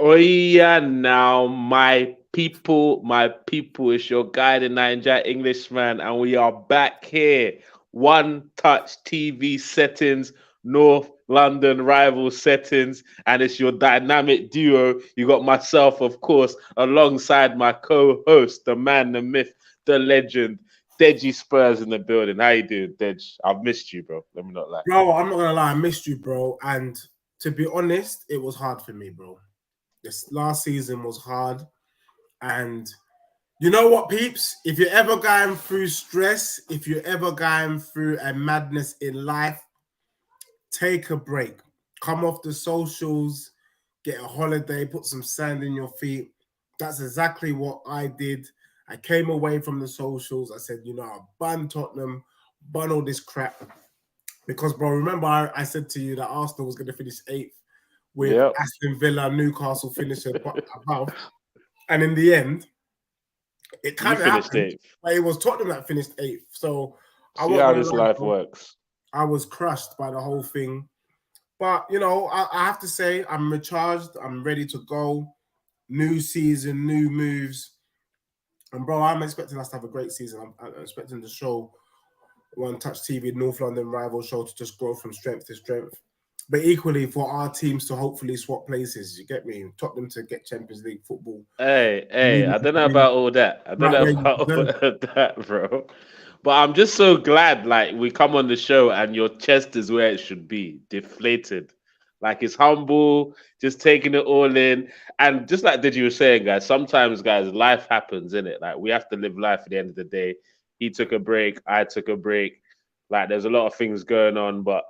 Oh yeah, now my people, it's your guy, the Niger Englishman, and we are back here. One touch TV settings, North London rival settings, and it's your dynamic duo. You got myself, of course, alongside my co-host, the man, the myth, the legend, Deji Spurs in the building. How you doing, Dej? I've missed you, bro. Let me not lie. Bro, I'm not gonna lie, I missed you, bro. And to be honest, it was hard for me, bro. This last season was hard. And you know what, peeps? If you're ever going through stress, if you're ever going through a madness in life, take a break. Come off the socials, get a holiday, put some sand in your feet. That's exactly what I did. I came away from the socials. I said, I'll ban Tottenham, ban all this crap. Because, bro, remember I said to you that Arsenal was going to finish eighth with Yep. Aston Villa, Newcastle finishing above. And in the end, it You kind of finished happened, eighth. but it was Tottenham that finished eighth. So I See wasn't how going to this lie, life bro. works. I was crushed by the whole thing. But, I have to say, I'm recharged. I'm ready to go. New season, new moves. And, bro, I'm expecting us to have a great season. I'm expecting the show, One Touch TV, North London rival show, to just grow from strength to strength. But equally, for our teams to hopefully swap places, you get me? Tottenham to get Champions League football. Hey, Maybe I don't know about all that. I don't right know where you about all deserve. of that, bro. But I'm just so glad, like, we come on the show and your chest is where it should be, deflated. Like, it's humble, just taking it all in. And just like Did you were saying, guys, sometimes, guys, life happens, innit? Like, we have to live life at the end of the day. He took a break, I took a break. Like, there's a lot of things going on, but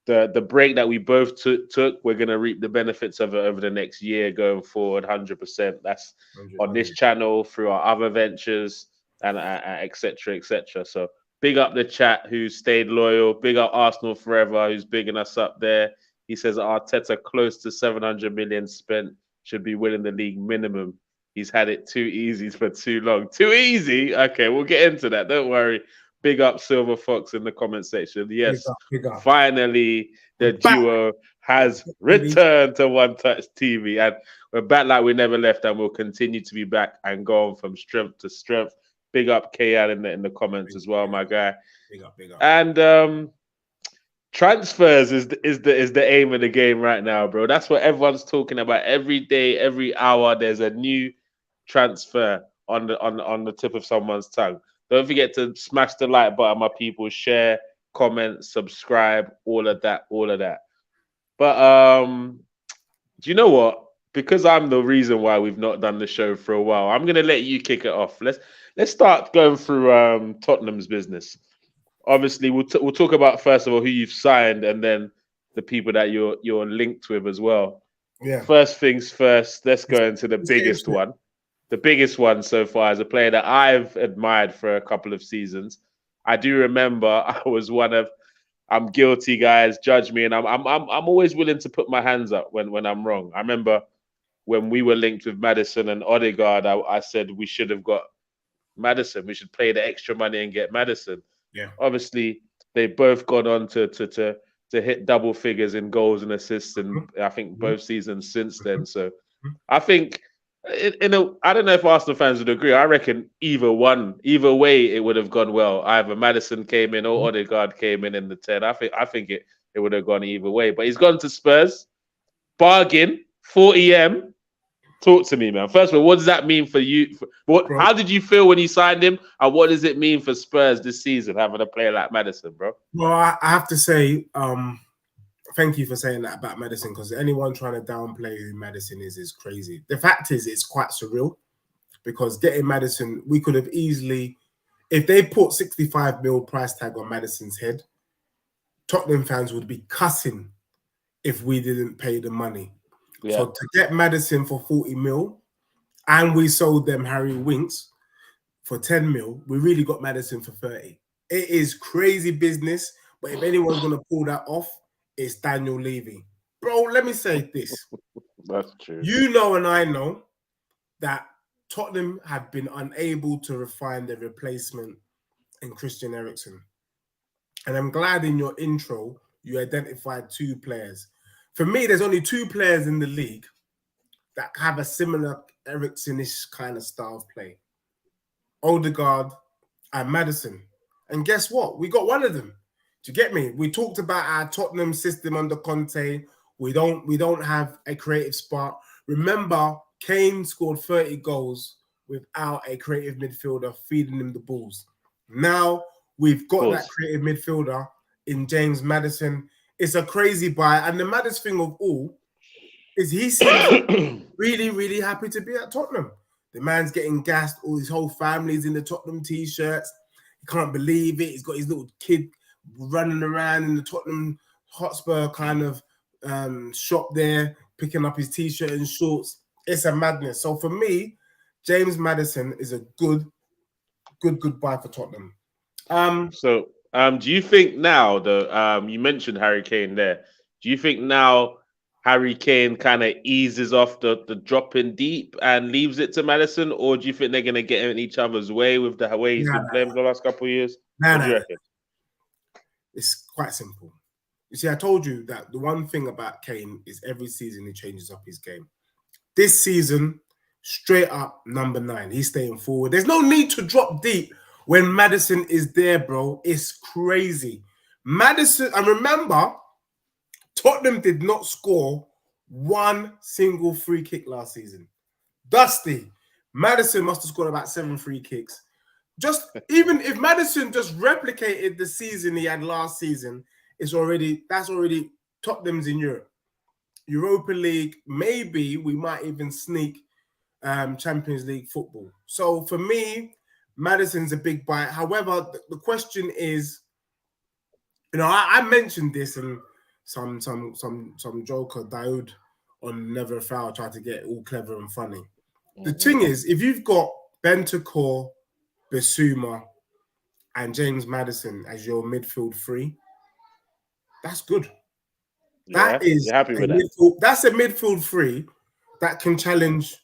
the break that we both took, we're gonna reap the benefits of it over the next year going forward, 100%. That's 100, on this channel through our other ventures and etc. etc. So big up the chat who stayed loyal. Big up Arsenal forever who's bigging us up there. He says Arteta close to 700 million spent should be winning the league minimum. He's had it too easy for too long. Too easy? Okay, we'll get into that. Don't worry. Big up Silver Fox in the comment section. big Yes, up, big up. finally We're the back, duo has baby. returned to One Touch TV, and we're back like we never left, and we'll continue to be back and go on from strength to strength. Big up KL in the comments Big, as well, big my up, guy. big up, big up. And transfers is the aim of the game right now, bro. That's what everyone's talking about. Every day, every hour, there's a new transfer on the tip of someone's tongue. Don't forget to smash the like button, my people. Share, comment, subscribe, all of that, all of that. But do you know what? Because I'm the reason why we've not done the show for a while, I'm gonna let you kick it off. Let's start going through Tottenham's business. Obviously, we'll talk about first of all who you've signed, and then the people that you're linked with as well. Yeah, First things first, let's let's, go into the let's get biggest into it. one. The biggest one so far as a player that I've admired for a couple of seasons. I do remember I was one of I'm guilty, guys. Judge me, and I'm always willing to put my hands up when I'm wrong. I remember when we were linked with Maddison and Odegaard, I said we should have got Maddison. We should pay the extra money and get Maddison. Yeah. Obviously, they've both gone on to hit double figures in goals and assists, and I think Mhm, both seasons since then. mhm, So mhm. I think I don't know if Arsenal fans would agree. I reckon either way, it would have gone well. Either Maddison came in or Odegaard came in the 10. I think it would have gone either way. But he's gone to Spurs, bargain 40M. Talk to me, man. First of all, what does that mean for you? Bro, How did you feel when you signed him, and what does it mean for Spurs this season having a player like Maddison, bro? I have to say, thank you for saying that about Madison, because anyone trying to downplay who Madison is crazy. The fact is, it's quite surreal because getting Madison, we could have easily, if they put 65 mil price tag on Madison's head, Tottenham fans would be cussing if we didn't pay the money. Yeah, So to get Madison for 40 mil, and we sold them Harry Winks for 10 mil, we really got Madison for 30. It is crazy business, but if anyone's going to pull that off, it's Daniel Levy. Bro, let me say this. that's true. You know, and I know that Tottenham have been unable to refine their replacement in Christian Eriksen. And I'm glad in your intro, you identified two players. For me, there's only two players in the league that have a similar Eriksen-ish kind of style of play. Odegaard and Maddison. And guess what? We got one of them. Do you get me? We talked about our Tottenham system under Conte. We don't have a creative spark. Remember, Kane scored 30 goals without a creative midfielder feeding him the balls. Now we've got that creative midfielder in James Maddison. It's a crazy buy. And the maddest thing of all is he seems really, really happy to be at Tottenham. The man's getting gassed. All his whole family's in the Tottenham t-shirts. He can't believe it. He's got his little kid running around in the Tottenham Hotspur kind of shop there, picking up his t-shirt and shorts. It's a madness. So for me, James Maddison is a good buy for Tottenham. Do you think now, though, you mentioned Harry Kane there, do you think now Harry Kane kind of eases off the drop in deep and leaves it to Maddison, or do you think they're going to get in each other's way with the way he's been playing for the last couple of years? No. It's quite simple. You see, I told you that the one thing about Kane is every season he changes up his game. This season, straight up number 9. He's staying forward. There's no need to drop deep when Maddison is there, bro. It's crazy. Maddison, and remember, Tottenham did not score one single free kick last season. Dusty. Maddison must have scored about 7 free kicks. Just even if Maddison just replicated the season he had last season, that's already Tottenham's in Europe. Europa League, maybe we might even sneak Champions League football. So for me, Maddison's a big buy. However, the question is, I mentioned this and some joker Daoud on Never Foul tried to get all clever and funny. The thing is, if you've got Banter, Bissouma, and James Maddison as your midfield 3, that's good. Yeah, you're happy with that? That's a midfield 3 that can challenge.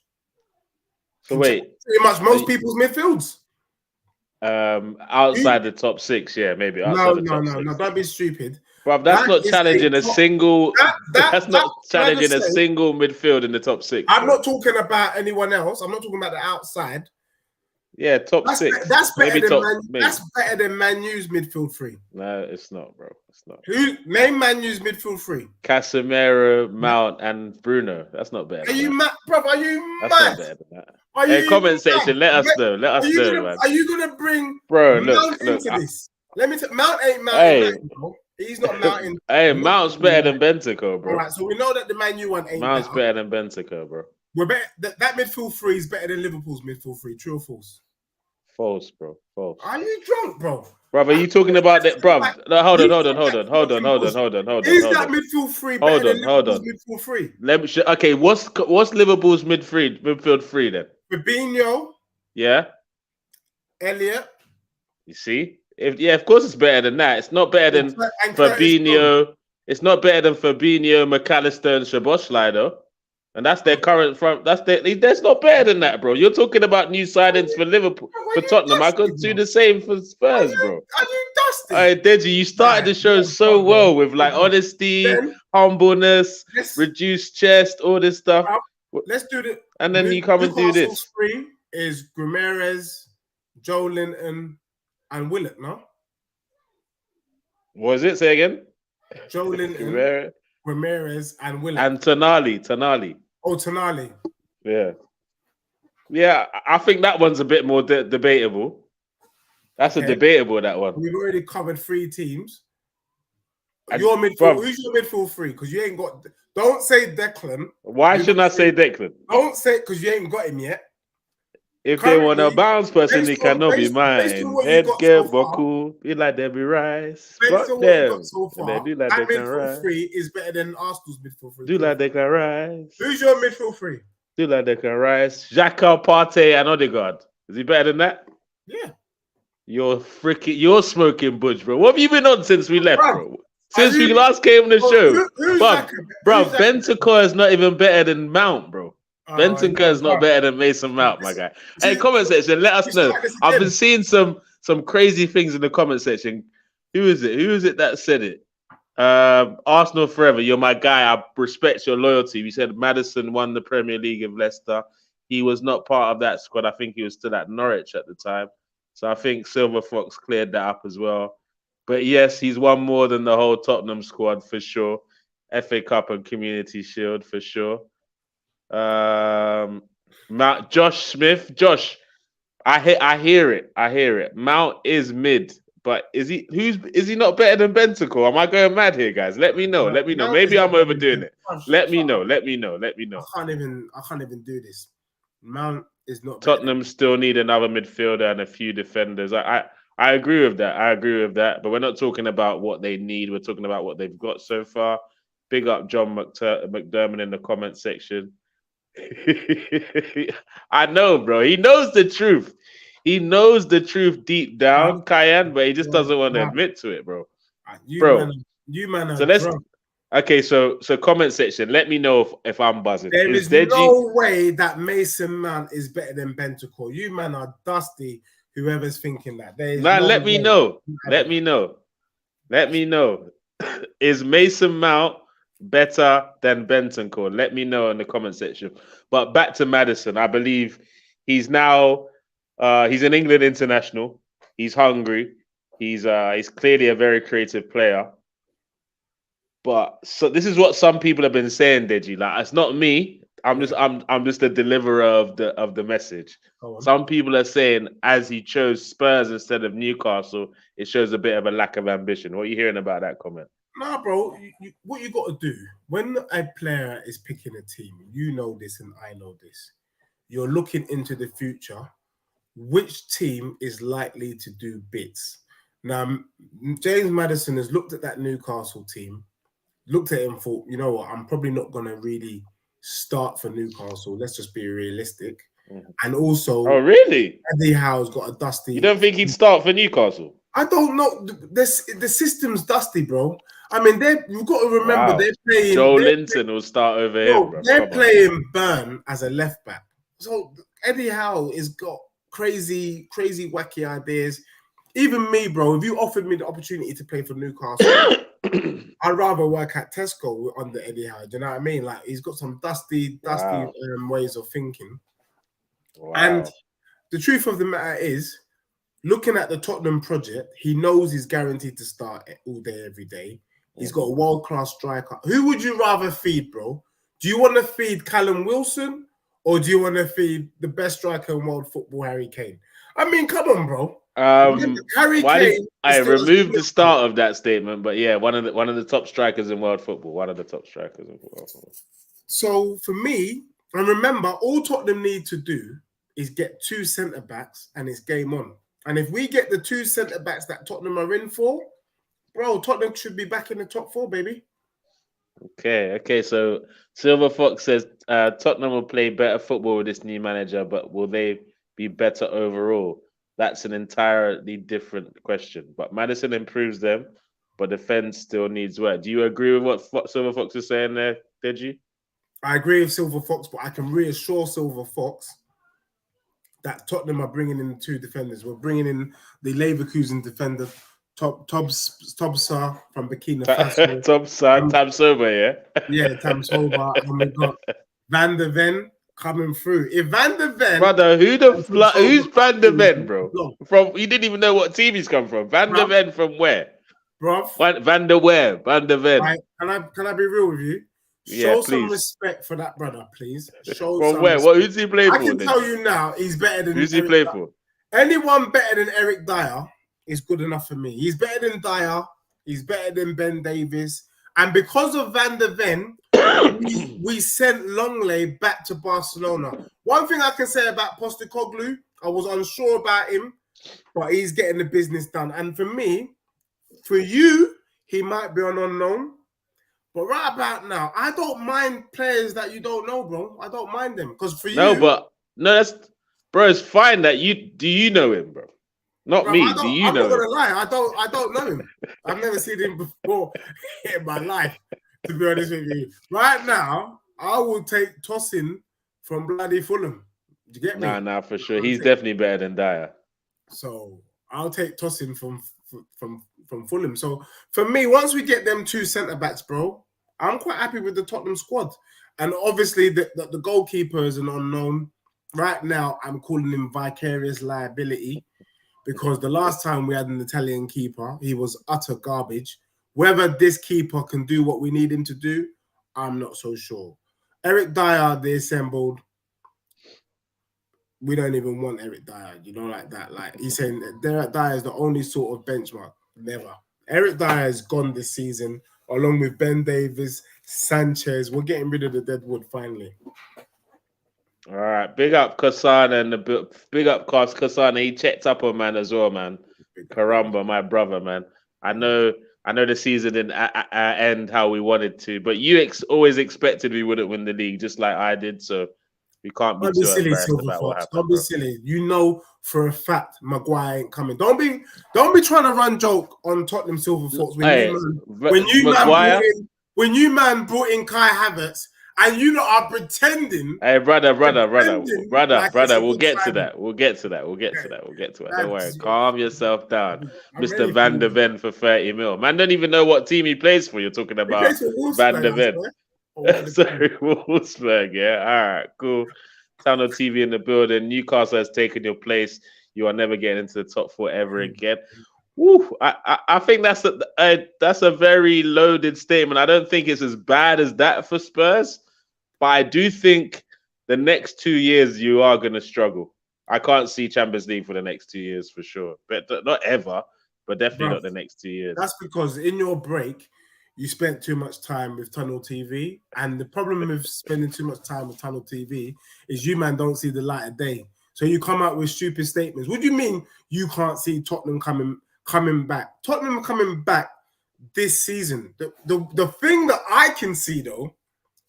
So wait, pretty much most people's midfields. Outside the top 6, yeah, maybe. No, don't be stupid. But that's not challenging a single. That's not challenging a single midfield in the top 6. I'm not talking about anyone else. I'm not talking about the outside. Yeah, top 6. That's better than that's better than Man U's midfield 3. No, it's not, bro. It's not. Name Man U's midfield 3? Casemiro, Mount, and Bruno. That's not better. Are you mad, bro? Are you mad? That's not better than that. Comment section, let us know. Let us know, man. Are you gonna bring Mount into this? Let me tell Mount ain't Mount. He's not mounting. Hey, Mount's better than Bentancur, bro. All right, so we know that the Man U one ain't. Mount's better than Bentancur, bro. We're better. That midfield 3 is better than Liverpool's midfield 3. True or false? False, bro. False. Are you drunk, bro? Bro, are you talking about that, bro? No, hold on. Is that midfield 3 better than Liverpool's midfield 3? Let me. Okay, what's Liverpool's midfield 3 then? Fabinho. Yeah. Elliot. You see? Of course it's better than that. It's not better than Fabinho. It's not better than Fabinho, McAllister, and Szoboszlai, though. And that's their current front. That's not better than that, bro. You're talking about new signings for Liverpool, for Tottenham. I could do the same for Spurs, bro. Are you dusty? All right, Deji, you started the show so well with like honesty, humbleness, reduced chest, all this stuff. Let's do it. And then you come and do this. 3 is Guimaraes, Joe Linton, and Willett, no? What was it? Say again? Joe Linton, Guimaraes, and Willett. And Tonali. Oh, Tonali. Yeah. Yeah, I think that one's a bit more debatable. That's a debatable, that one. We've already covered 3 teams. Your midfield, who's your midfield 3? Because you ain't got... Don't say Declan. Why shouldn't I say Declan? Don't say it because you ain't got him yet. If they want a bounce person, they cannot be mine. Edgar, Boku, be like Debbie Rice. Fuck them. They do like Declan Rice. 3 is better than Arsenal's midfield 3. Do like Declan Rice. Who's your midfield 3? Do like Declan Rice. Xhaka, Partey, and Odegaard. Is he better than that? Yeah. You're smoking budge, bro. What have you been on since we left, bro? Since we last came on the show. Bro, Bentancur is not even better than Mount, bro. Bentancur is not better than Mason Mount, my guy. Hey, comment section, let us know. I've been seeing some crazy things in the comment section. Who is it? Who is it that said it? Arsenal forever. You're my guy. I respect your loyalty. We said Maddison won the Premier League of Leicester. He was not part of that squad. I think he was still at Norwich at the time. So I think Silver Fox cleared that up as well. But yes, he's won more than the whole Tottenham squad for sure. FA Cup and Community Shield for sure. Josh Smith. Josh, I hear it. I hear it. Mount is mid. But is he not better than Bentancur? Am I going mad here, guys? Let me know. Let me know. Maybe I'm overdoing it. Let me know. Let me know. Let me know. I can't even do this. Mount is not. Tottenham still need another midfielder and a few defenders. I agree with that. I agree with that. But we're not talking about what they need. We're talking about what they've got so far. Big up John McDermott in the comment section. I know, bro. He knows the truth. He knows the truth deep down, Cayenne, but he just doesn't want to admit to it, bro. You man. So let's. Okay, so comment section. Let me know if I'm buzzing. There is no way that Mason Mount is better than Bentancur. You man are dusty. Whoever's thinking that. Let me know. Let me know. Let me know. Is Mason Mount better than Bentancur? Let me know in the comment section. But back to Maddison. I believe he's now. He's an England international. He's hungry. He's clearly a very creative player. But so this is what some people have been saying, Deji. Like it's not me. I'm just the deliverer of the message. Some people are saying as he chose Spurs instead of Newcastle, it shows a bit of a lack of ambition. What are you hearing about that comment? Nah, bro. What you got to do when a player is picking a team, you know this and I know this. You're looking into the future. Which team is likely to do bits? Now, James Maddison has looked at that Newcastle team, looked at him and thought, you know what, I'm probably not going to really start for Newcastle. Let's just be realistic. And also, oh, really? Eddie Howe's got a dusty. You don't think he'd start for Newcastle? I don't know. The system's dusty, bro. I mean, you've got to remember they're playing. Joe Linton will start over here, bro. They're playing Burn as a left back. So Eddie Howe has got crazy, wacky ideas. Even me, bro, if you offered me the opportunity to play for Newcastle, I'd rather work at Tesco under Eddie Howe. Do you know what I mean? Like he's got some dusty ways of thinking. Wow. And the truth of the matter is, looking at the Tottenham project, he knows he's guaranteed to start all day, every day. He's got a world-class striker. Who would you rather feed, bro? Do you want to feed Callum Wilson? Or do you want to feed the best striker in world football, Harry Kane? I mean, come on, bro. Harry Kane. I removed the start of that statement, but yeah, one of the top strikers in world football. One of the top strikers in world football. So for me, and remember, all Tottenham need to do is get 2 centre backs, and it's game on. And if we get the 2 centre backs that Tottenham are in for, bro, Tottenham should be back in the top 4, baby. Okay. So Silver Fox says Tottenham will play better football with this new manager, but will they be better overall? That's an entirely different question. But Maddison improves them, but defense still needs work. Do you agree with what Silver Fox is saying there, Deji? I agree with Silver Fox, but I can reassure Silver Fox that Tottenham are bringing in 2 defenders. We're bringing in the Leverkusen defender, Tobsa from Burkina Faso. Tobsa, Tamsoba, yeah? Yeah, Tamsoba. And we've got Van der Ven coming through. If Van der Ven... Brother, who's Van der Ven, bro? You didn't even know what team he's come from. Van der Ven from where? Bro. Van der Ven. Right. Can I be real with you? Show some respect for that brother, please. Show from some where? Respect. What? Who's he playing for? I can tell you now, he's better than... Who's he playing for? Anyone better than Eric Dyer is good enough for me. He's better than Dyer. He's better than Ben Davies. And because of Van der Ven, we sent Longley back to Barcelona. One thing I can say about Postecoglou, I was unsure about him, but he's getting the business done. And for me, for you, he might be an unknown. But right about now, I don't mind players that you don't know, bro. I don't mind them. Because for you... it's fine that you know him, bro. Not me. Do you know him? I'm not gonna lie. I don't know him. I've never seen him before in my life, to be honest with you. Right now, I will take Tosin from bloody Fulham. Do you get me? Nah, for sure. He's definitely better than Dyer. So I'll take Tosin from from Fulham. So for me, once we get them 2 centre backs, bro, I'm quite happy with the Tottenham squad. And obviously, the goalkeeper is an unknown. Right now, I'm calling him vicarious liability because the last time we had an Italian keeper, he was utter garbage. Whether this keeper can do what we need him to do, I'm not so sure. Eric Dyer, they assembled. We don't even want Eric Dyer, like that. Like he's saying that Eric Dyer is the only sort of benchmark. Never. Eric Dyer is gone this season, along with Ben Davies, Sanchez. We're getting rid of the deadwood finally. All right, big up Kasana and big up Kasana. He checked up on man as well, man. Caramba, my brother, man. I know the season didn't end how we wanted to, but you always expected we wouldn't win the league, just like I did. So we can't be too silly, embarrassed Silver about Fox. what happened. Don't be silly. You know for a fact Maguire ain't coming. Don't be trying to run joke on Tottenham Silver Fox when you man brought in Kai Havertz and you lot are pretending. Hey, brother, we'll get to that. We'll get to that. Don't worry. Calm yourself down. Mr. Van der Ven for 30 mil. Man don't even know what team he plays for. You're talking about Van der Ven. Sorry, Wolfsburg, yeah. All right, cool. Tunnel TV in the building. Newcastle has taken your place. You are never getting into the top 4 ever again. Woo, I think that's a very loaded statement. I don't think it's as bad as that for Spurs, but I do think the next 2 years you are going to struggle. I can't see Champions League for the next 2 years for sure, but not ever, but definitely not the next 2 years. That's because in your break, you spent too much time with Tunnel TV, and the problem with spending too much time with Tunnel TV is you man don't see the light of day. So you come out with stupid statements. What do you mean you can't see Tottenham coming back? Tottenham coming back this season. The thing that I can see though,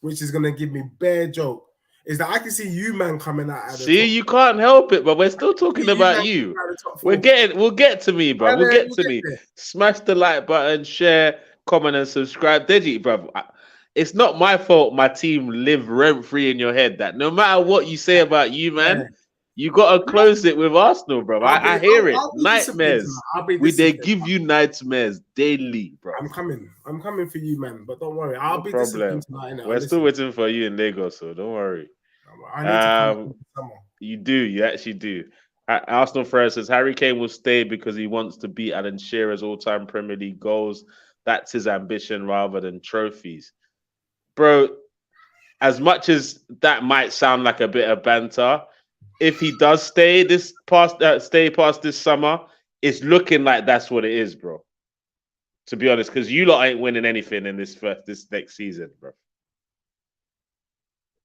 which is gonna give me bare joke, is that I can see you man coming out. See, you can't help it, but we're still talking about you. We'll get to me, bro. We'll get to me. Smash the like button, share, comment, and subscribe. Deji, bro. It's not my fault my team live rent-free in your head. That no matter what you say about you, man, you gotta close it with Arsenal, bro. I hear it. Nightmares. They give you nightmares daily, bro. I'm coming for you, man. But don't worry, I'll be disciplined tonight. We're still waiting for you in Lagos, so don't worry. I need to come you do. You actually do. Arsenal Ferrer says Harry Kane will stay because he wants to beat Alan Shearer's all-time Premier League goals. That's his ambition rather than trophies. Bro, as much as that might sound like a bit of banter, if he does stay past this summer, it's looking like that's what it is, bro. To be honest, because you lot ain't winning anything in this next season, bro.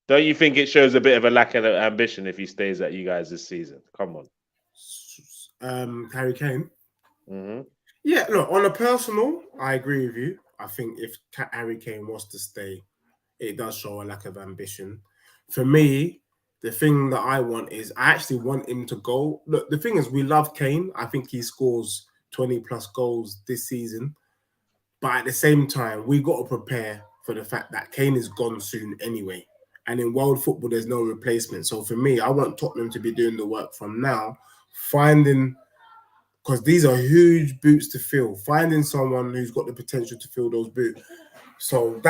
Don't you think it shows a bit of a lack of ambition if he stays at you guys this season? Come on. Harry Kane? Mm-hmm. Yeah, look, on a personal, I agree with you. I think if Harry Kane was to stay, it does show a lack of ambition. For me, the thing that I want is I actually want him to go. Look, the thing is, we love Kane. I think he scores 20 plus goals this season. But at the same time, we got to prepare for the fact that Kane is gone soon anyway. And in world football, there's no replacement. So for me, I want Tottenham to be doing the work from now, because these are huge boots to fill, finding someone who's got the potential to fill those boots. So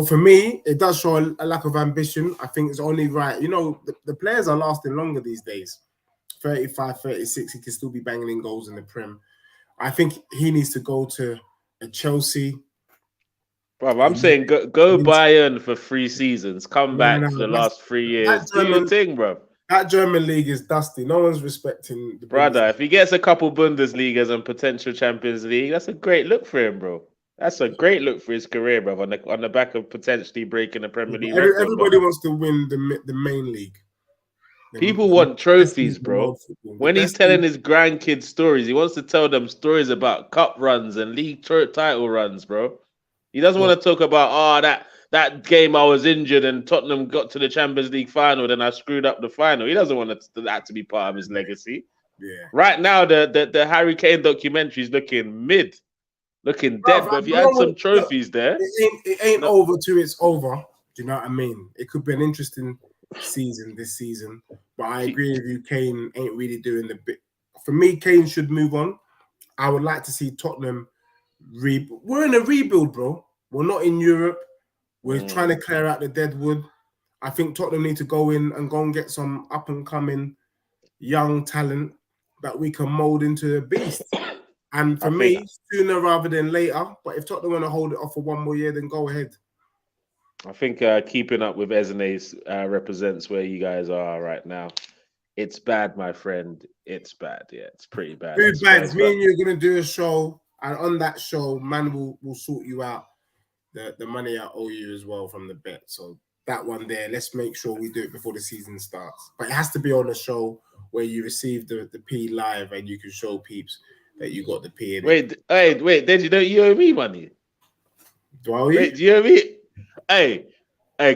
for me, it does show a lack of ambition. I think it's only right. You know, the players are lasting longer these days. 35, 36, he can still be banging in goals in the Prem. I think he needs to go to a Chelsea. Bro, I'm saying go Bayern for 3 seasons. Come back for the last 3 years. Do your thing, bro. That German league is dusty. No one's respecting the brother. If he gets a couple Bundesligas and potential Champions League, that's a great look for him, bro. That's a great look for his career, bro. On the back of potentially breaking the Premier League record. Everybody wants to win the main league. People want trophies, bro. When he's telling his grandkids stories, he wants to tell them stories about cup runs and league title runs, bro. He doesn't want to talk about that game I was injured and Tottenham got to the Champions League final, then I screwed up the final. He doesn't want that to be part of his legacy. Yeah. Right now, the Harry Kane documentary is looking dead. But if you had some trophies there, it ain't over till it's over. Do you know what I mean? It could be an interesting season this season, but I agree with you. Kane ain't really doing the bit. For me, Kane should move on. I would like to see Tottenham we're in a rebuild, bro. We're not in Europe. We're trying to clear out the dead wood. I think Tottenham need to go and get some up and coming young talent that we can mold into a beast. And for me, sooner rather than later. But if Tottenham want to hold it off for one more year, then go ahead. I think keeping up with Ezene's represents where you guys are right now. It's bad, my friend. It's bad. Yeah, it's pretty bad. Pretty bad. Me and you are going to do a show. And on that show, man will sort you out the money I owe you as well from the bet. So that one there, let's make sure we do it before the season starts. But it has to be on a show where you receive the P live and you can show peeps that you got the P in it. Wait, Deji, you owe me money? Do I owe you? Wait, do you owe me? Hey,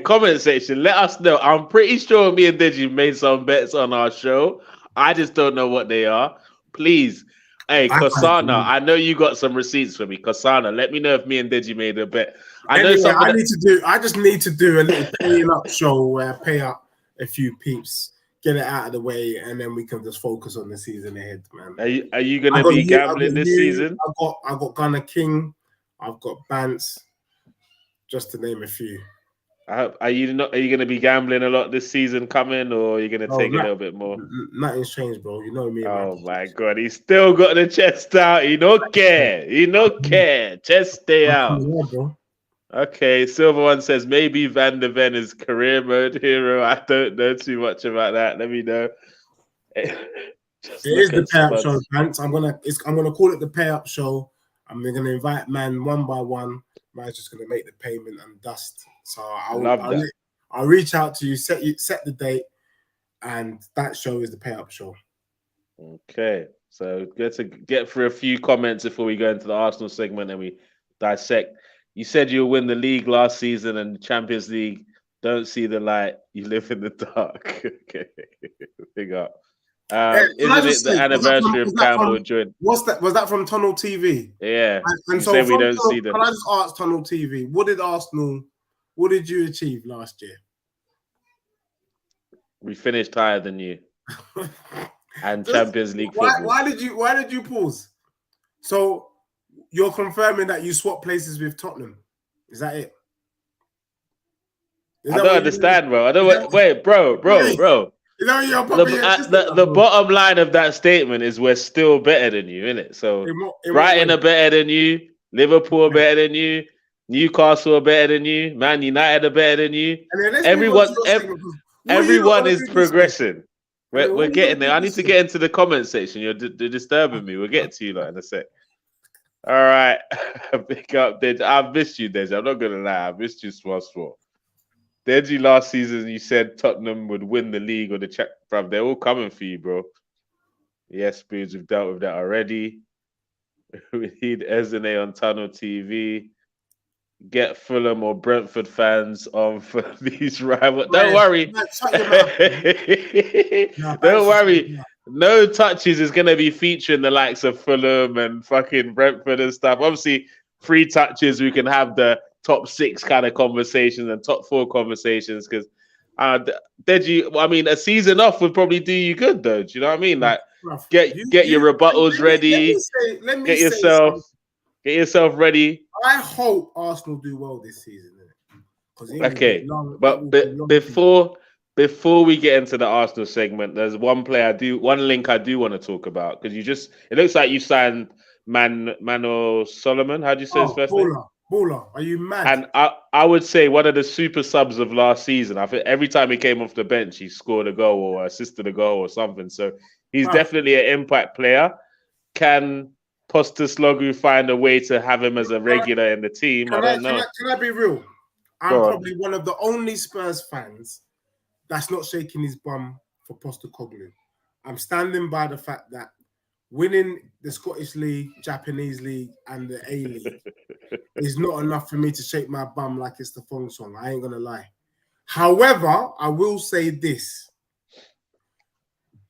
comment section, let us know. I'm pretty sure me and Deji made some bets on our show. I just don't know what they are. Please. Hey, Kosana, I know you got some receipts for me. Kosana, let me know if me and Deji made a bet. I just need to do a little paying up show where I pay up a few peeps, get it out of the way, and then we can just focus on the season ahead, man. Are you gonna be gambling this season? I got Gunner King, I've got Bance, just to name a few. Are you going to be gambling a lot this season coming, or are you going to take a little bit more? Nothing's changed, bro. You know me. Oh my God, he's still got the chest out. He don't care. Chest stay out. Yeah, bro. Okay, Silver One says maybe Van de Ven is career mode hero. I don't know too much about that. Let me know. It is the pay up show, Pants. I'm gonna call it the pay up show. I'm gonna invite man one by one. Man's just gonna make the payment and dust. So I'll reach out to you, set the date, and that show is the pay up show. Okay, so get through a few comments before we go into the Arsenal segment and we dissect. You said you'll win the league last season and the Champions League. Don't see the light. You live in the dark. Okay, big up. Isn't it the anniversary of Campbell joining? What's that? Was that from Tunnel TV? Yeah. And so we don't see them. Can I just ask Tunnel TV? What did you achieve last year? We finished higher than you. And Champions League football. Why did you pause? So you're confirming that you swapped places with Tottenham? Is that it? I don't understand, bro. Wait, bro. The bottom line of that statement is we're still better than you, innit? So Brighton are better than you, Liverpool are better than you, Newcastle are better than you, Man United are better than you. Everyone is progressing. We're getting there. I need to get into the comment section. You're disturbing me. We'll get to you in a sec. All right. Pick up, Deji. I've missed you, Deji. I'm not going to lie. I missed you, small. Deji, last season, you said Tottenham would win the league or the check. Bro, they're all coming for you, bro. Yes, Spoons, we've dealt with that already. We need Ezene on Tunnel TV. Get Fulham or Brentford fans on for these rivals. Don't worry. Don't worry. No touches is going to be featuring the likes of Fulham and fucking Brentford and stuff. Obviously, 3 touches, we can have the top 6 kind of conversations and top 4 conversations because Deji, I mean, a season off would probably do you good, though. Do you know what I mean? Like, get your rebuttals ready. Get yourself ready. I hope Arsenal do well this season. Okay, but before we get into the Arsenal segment, there's one link I do want to talk about because it looks like you signed Mano Solomon. How do you say his first name? Baller, are you mad? And I would say one of the super subs of last season. I think every time he came off the bench, he scored a goal or assisted a goal or something. So he's definitely an impact player. Can Postecoglou find a way to have him as a regular in the team? I don't know. Can I be real? I'm probably one of the only Spurs fans that's not shaking his bum for Postecoglou. I'm standing by the fact that winning the Scottish League, Japanese League, and the A-League is not enough for me to shake my bum like it's the Fong song. I ain't going to lie. However, I will say this.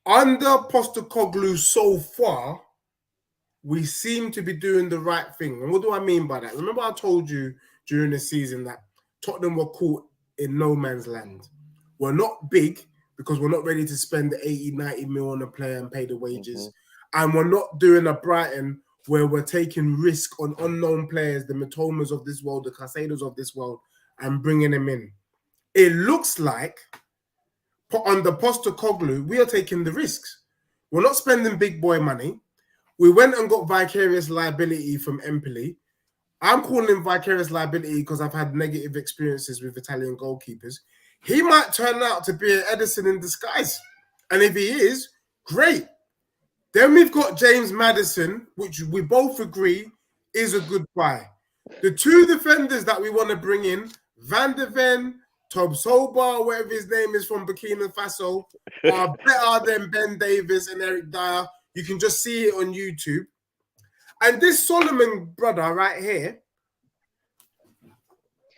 Under Postecoglou so far, we seem to be doing the right thing. And what do I mean by that? Remember I told you during the season that Tottenham were caught in no man's land. We're not big because we're not ready to spend the 80, 90 mil on a player and pay the wages. And we're not doing a Brighton where we're taking risk on unknown players, the Matomas of this world, the Casados of this world, and bringing them in. It looks like under Postecoglou, we are taking the risks. We're not spending big boy money. We went and got vicarious liability from Empoli. I'm calling him vicarious liability because I've had negative experiences with Italian goalkeepers. He might turn out to be an Edison in disguise. And if he is, great. Then we've got James Maddison, which we both agree is a good buy. The two defenders that we want to bring in, Van der Ven, Tob Soba, whatever his name is from Burkina Faso, are better than Ben Davis and Eric Dyer. You can just see it on YouTube. And this Solomon brother right here,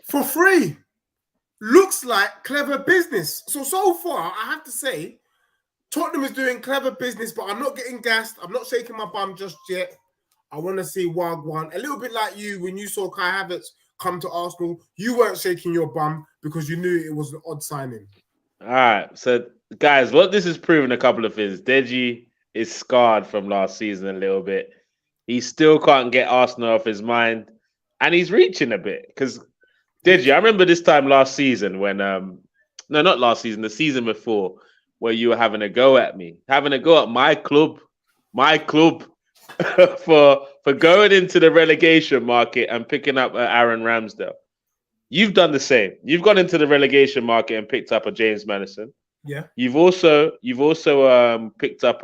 for free, looks like clever business. So far, I have to say, Tottenham is doing clever business, but I'm not getting gassed. I'm not shaking my bum just yet. I want to see Wagwan. A little bit like you, when you saw Kai Havertz come to Arsenal, you weren't shaking your bum because you knew it was an odd signing. All right. So, guys, what this has proven a couple of things. Deji is scarred from last season a little bit. He still can't get Arsenal off his mind. And he's reaching a bit. Because, Deji, I remember this time last season when... no, not last season. The season before, where you were having a go at me, having a go at my club for going into the relegation market and picking up Aaron Ramsdale. You've done the same. You've gone into the relegation market and picked up a James Maddison. Yeah. You've also picked up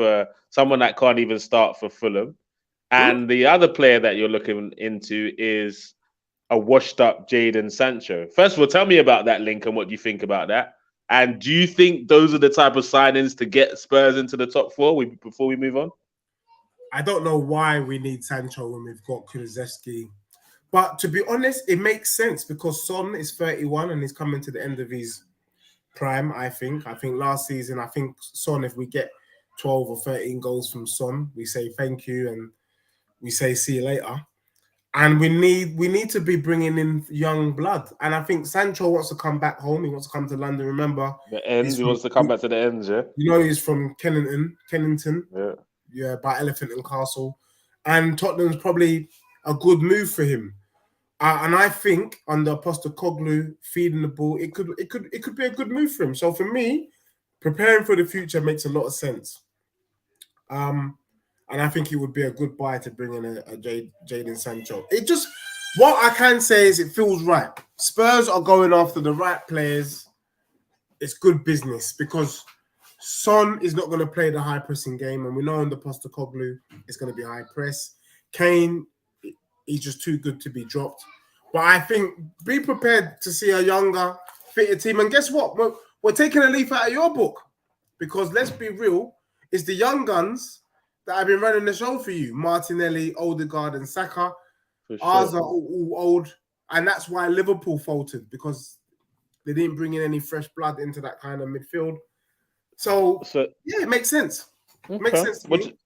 someone that can't even start for Fulham. And the other player that you're looking into is a washed up Jadon Sancho. First of all, tell me about that link and what you think about that. And do you think those are the type of signings to get Spurs into the top four before we move on? I don't know why we need Sancho when we've got Kulusevski. But to be honest, it makes sense because Son is 31 and he's coming to the end of his prime, I think. I think last season, Son, if we get 12 or 13 goals from Son, we say thank you and we say see you later. And we need to be bringing in young blood. And I think Sancho wants to come back home. He wants to come to London. Remember, the ends. He wants to come back to the ends, yeah? You know, he's from Kennington. Yeah. Yeah, by Elephant and Castle. And Tottenham's probably a good move for him. And I think under Postecoglou feeding the ball, it could be a good move for him. So for me, preparing for the future makes a lot of sense. And I think it would be a good buy to bring in a Jadon Sancho. What I can say is it feels right. Spurs are going after the right players. It's good business because Son is not going to play the high pressing game, and we know under Postecoglou it's going to be high press. Kane, he's just too good to be dropped. But I think be prepared to see a younger, fitter team. And guess what? We're taking a leaf out of your book because let's be real, it's the young guns that have been running the show for you. Martinelli, Odegaard, and Saka. For sure. Ours are all old, and that's why Liverpool faltered because they didn't bring in any fresh blood into that kind of midfield. So yeah, it makes sense. Okay. Makes sense to me.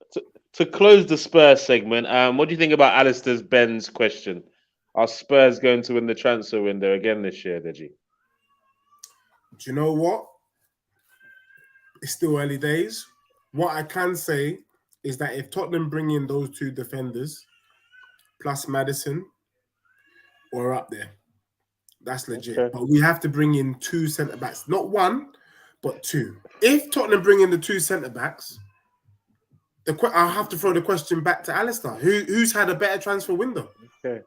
To close the Spurs segment, what do you think about Alistair Ben's question? Are Spurs going to win the transfer window again this year, Deji? Do you know what? It's still early days. What I can say is that if Tottenham bring in those two defenders plus Maddison, we're up there. That's legit. Okay. But we have to bring in two centre-backs. Not one, but two. If Tottenham bring in the two centre-backs, I'll have to throw the question back to Alistair. Who's had a better transfer window? Okay.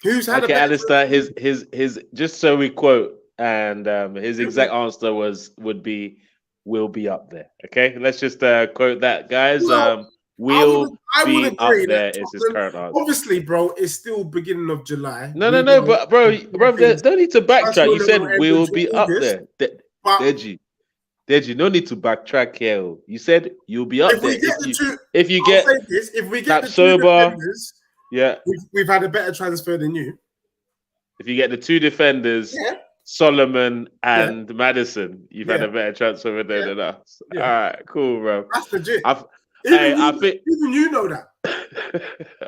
Who's had a better Alistair, his just so we quote, and his exact answer would be will be up there. Okay, let's just quote that, guys. Will be up there is his current answer. Obviously, bro, it's still beginning of July. No, but bro, don't need to backtrack. You said we will be up there. Deji, no need to backtrack here. You said you'll be up there. If we get the two defenders, yeah, we've had a better transfer than you. If you get the two defenders, Solomon and Maddison, you've had a better transfer than us. Yeah. All right, cool, bro. That's legit. I think even you know that.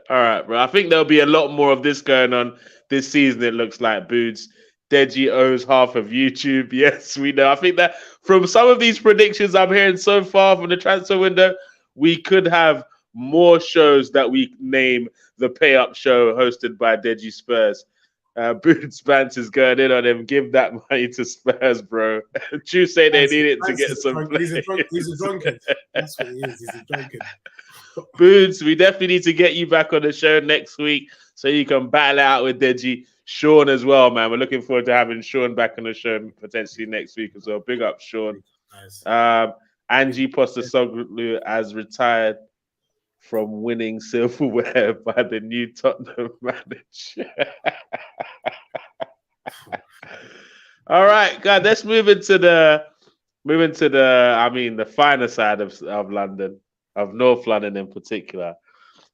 All right, bro. I think there'll be a lot more of this going on this season. It looks like Boots. Deji owes half of YouTube. Yes, we know. I think that from some of these predictions I'm hearing so far from the transfer window, we could have more shows that we name the Pay Up Show hosted by Deji Spurs. Boots Banter's going in on him. Give that money to Spurs, bro. Chew say they need it to get some players. He's a drunkard. That's what he is. He's a drunkard. Boots, we definitely need to get you back on the show next week so you can battle it out with Deji. Sean as well, man. We're looking forward to having Sean back on the show potentially next week as well. Big up, Sean. Nice. Angie Postecoglou has retired from winning silverware by the new Tottenham manager. All right, guys, let's move into the finer side of London, of North London in particular.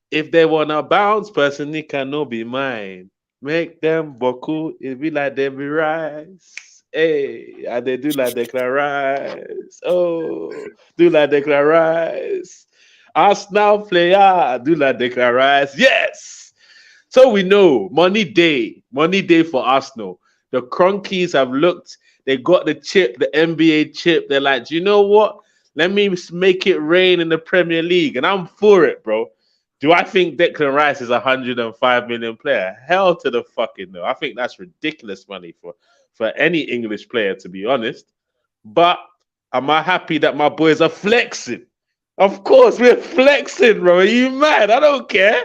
If they wanna bounce, personally cannot be mine. Make them boku, it be like them be rice. Hey, and they do like Declan Rice. Oh, do like Declan Rice. Arsenal player, do like Declan Rice. Yes. So we know money day for Arsenal. The Cronkies have looked, they got the chip, the NBA chip. They're like, do you know what? Let me make it rain in the Premier League. And I'm for it, bro. Do I think Declan Rice is a 105 million player? Hell to the fucking no. I think that's ridiculous money for any English player, to be honest. But am I happy that my boys are flexing? Of course, we're flexing, bro. Are you mad? I don't care.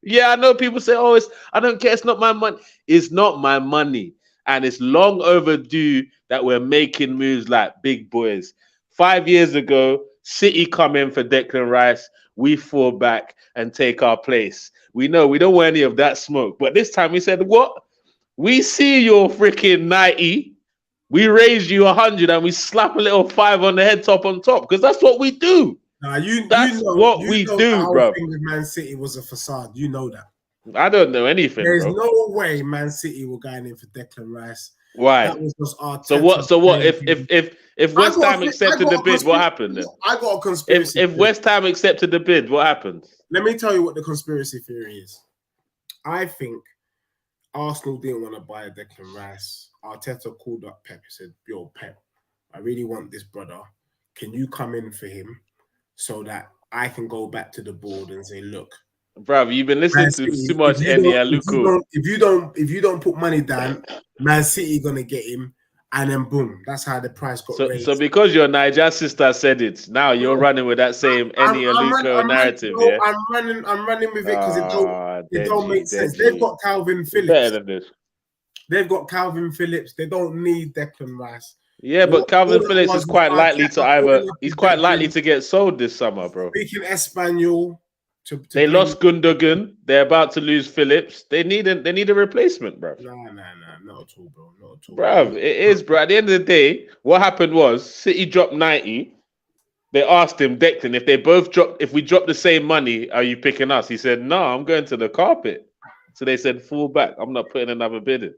Yeah, I know people say, oh, I don't care. It's not my money. It's not my money. And it's long overdue that we're making moves like big boys. 5 years ago, City come in for Declan Rice. We fall back and take our place. We know we don't want any of that smoke. But this time we said, what? We see your freaking 90. We raise you 100 and we slap a little 5 on the head top on top. Because that's what we do. That's what we do, bro. Thing with Man City was a facade. You know that. I don't know anything. There's bro. no way Man City were going in for Declan Rice. Why? That was just Arteta. So what? If West Ham accepted the bid, what happened then? I got a conspiracy. If West Ham accepted the bid, what happened? Let me tell you what the conspiracy theory is. I think Arsenal didn't want to buy Declan Rice. Arteta called up Pep and said, "Yo, Pep, I really want this brother. Can you come in for him so that I can go back to the board and say, look." Bro, you've been listening to too much Eddie Aluko. If you don't put money down, Man City gonna get him, and then boom, that's how the price got raised. So because your Niger sister said it, now you're running with that same Eddie Aluko narrative. Yeah, I'm running with it because it don't make sense. They've got Calvin Phillips. Better than this. They've got Calvin Phillips. They don't need Declan Rice. Yeah, but Calvin Phillips is quite likely to get sold this summer, bro. Speaking Espanol. They lost Gundogan. They're about to lose Phillips. They need a replacement, bro. Nah, not at all, bro. Not at all, bro. It is, bro. At the end of the day, what happened was City dropped 90. They asked him, Declan, if we drop the same money, are you picking us? He said, no, I'm going to the carpet. So they said, fall back. I'm not putting another bid in.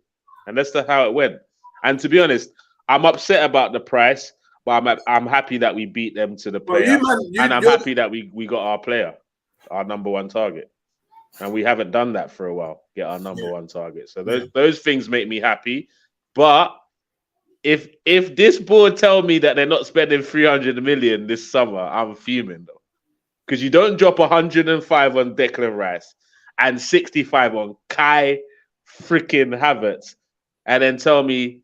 And that's how it went. And to be honest, I'm upset about the price, but I'm happy that we beat them to the player. And I'm happy that we got our player. Our number one target, and we haven't done that for a while. Get our number one target, so those things make me happy. But if this board tell me that they're not spending 300 million this summer, I'm fuming though, because you don't drop 105 on Declan Rice and 65 on Kai freaking Havertz, and then tell me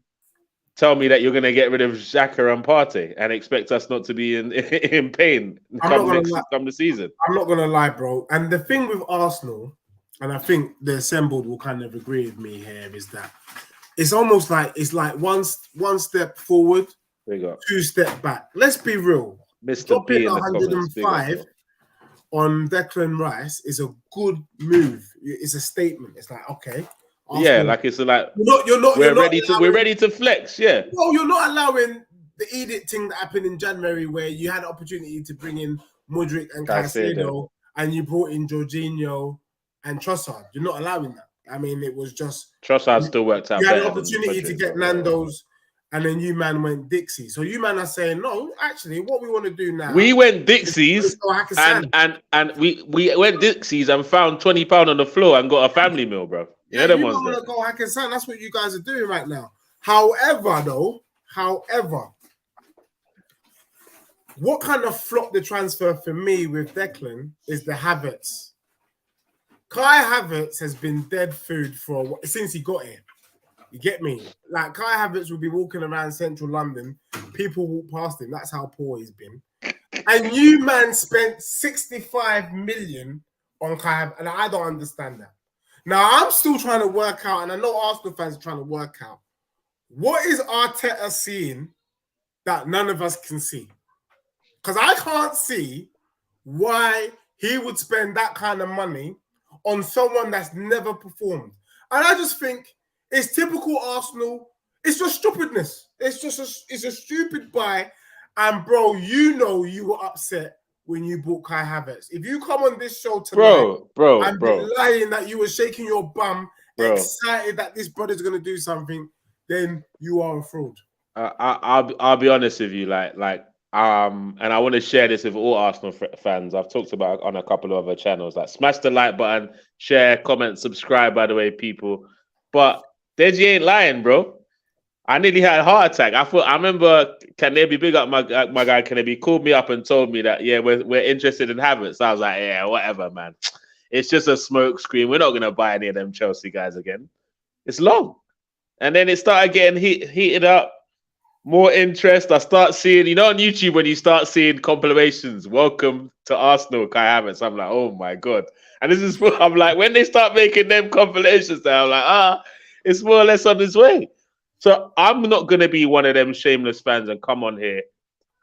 that you're going to get rid of Xhaka and Partey and expect us not to be in pain come the season. I'm not going to lie, bro. And the thing with Arsenal, and I think the assembled will kind of agree with me here, is that it's almost like one step forward, 2 step back. Let's be real. Dropping 105 on Declan Rice is a good move. It's a statement. It's like, okay. Arsenal, yeah, like it's like we're ready to flex. Yeah. No, you're not allowing the edict thing that happened in January where you had an opportunity to bring in Mudryk and Caicedo and you brought in Jorginho and Trossard. You're not allowing that. I mean, it was just Trossard still worked out. You had an opportunity to get Nando's, and then you man went Dixie. So you man are saying, no, actually, what we want to do now. We went Dixies and we went Dixies and found £20 on the floor and got a family meal, bro. Yeah, you don't want to go Hakkasan. That's what you guys are doing right now. However, what kind of flopped the transfer for me with Declan is the Havertz. Kai Havertz has been dead food since he got here. You get me? Like, Kai Havertz will be walking around central London. People walk past him. That's how poor he's been. And you, man, spent 65 million on Kai Havertz. And I don't understand that. Now, I'm still trying to work out, and I know Arsenal fans are trying to work out, what is Arteta seeing that none of us can see? Because I can't see why he would spend that kind of money on someone that's never performed. And I just think it's typical Arsenal. It's just stupidness. It's a stupid buy. And bro, you know you were upset when you bought Kai Havertz. If you come on this show tonight and be lying that you were shaking your bum, excited that this brother's gonna do something, then you are a fraud. I'll be honest with you, and I want to share this with all Arsenal fans. I've talked about it on a couple of other channels. Like, smash the like button, share, comment, subscribe. By the way, people. But Deji ain't lying, bro. I nearly had a heart attack. I remember Kanebi, big up my guy Kanebi, called me up and told me that we're interested in Havertz. So I was like, yeah, whatever, man. It's just a smoke screen. We're not gonna buy any of them Chelsea guys again. It's long, and then it started getting heated up. More interest. I start seeing, on YouTube when you start seeing compilations. Welcome to Arsenal, Kai Havertz. I'm like, oh my god. And this is, I'm like, when they start making them compilations, I'm like, it's more or less on its way. So I'm not going to be one of them shameless fans and come on here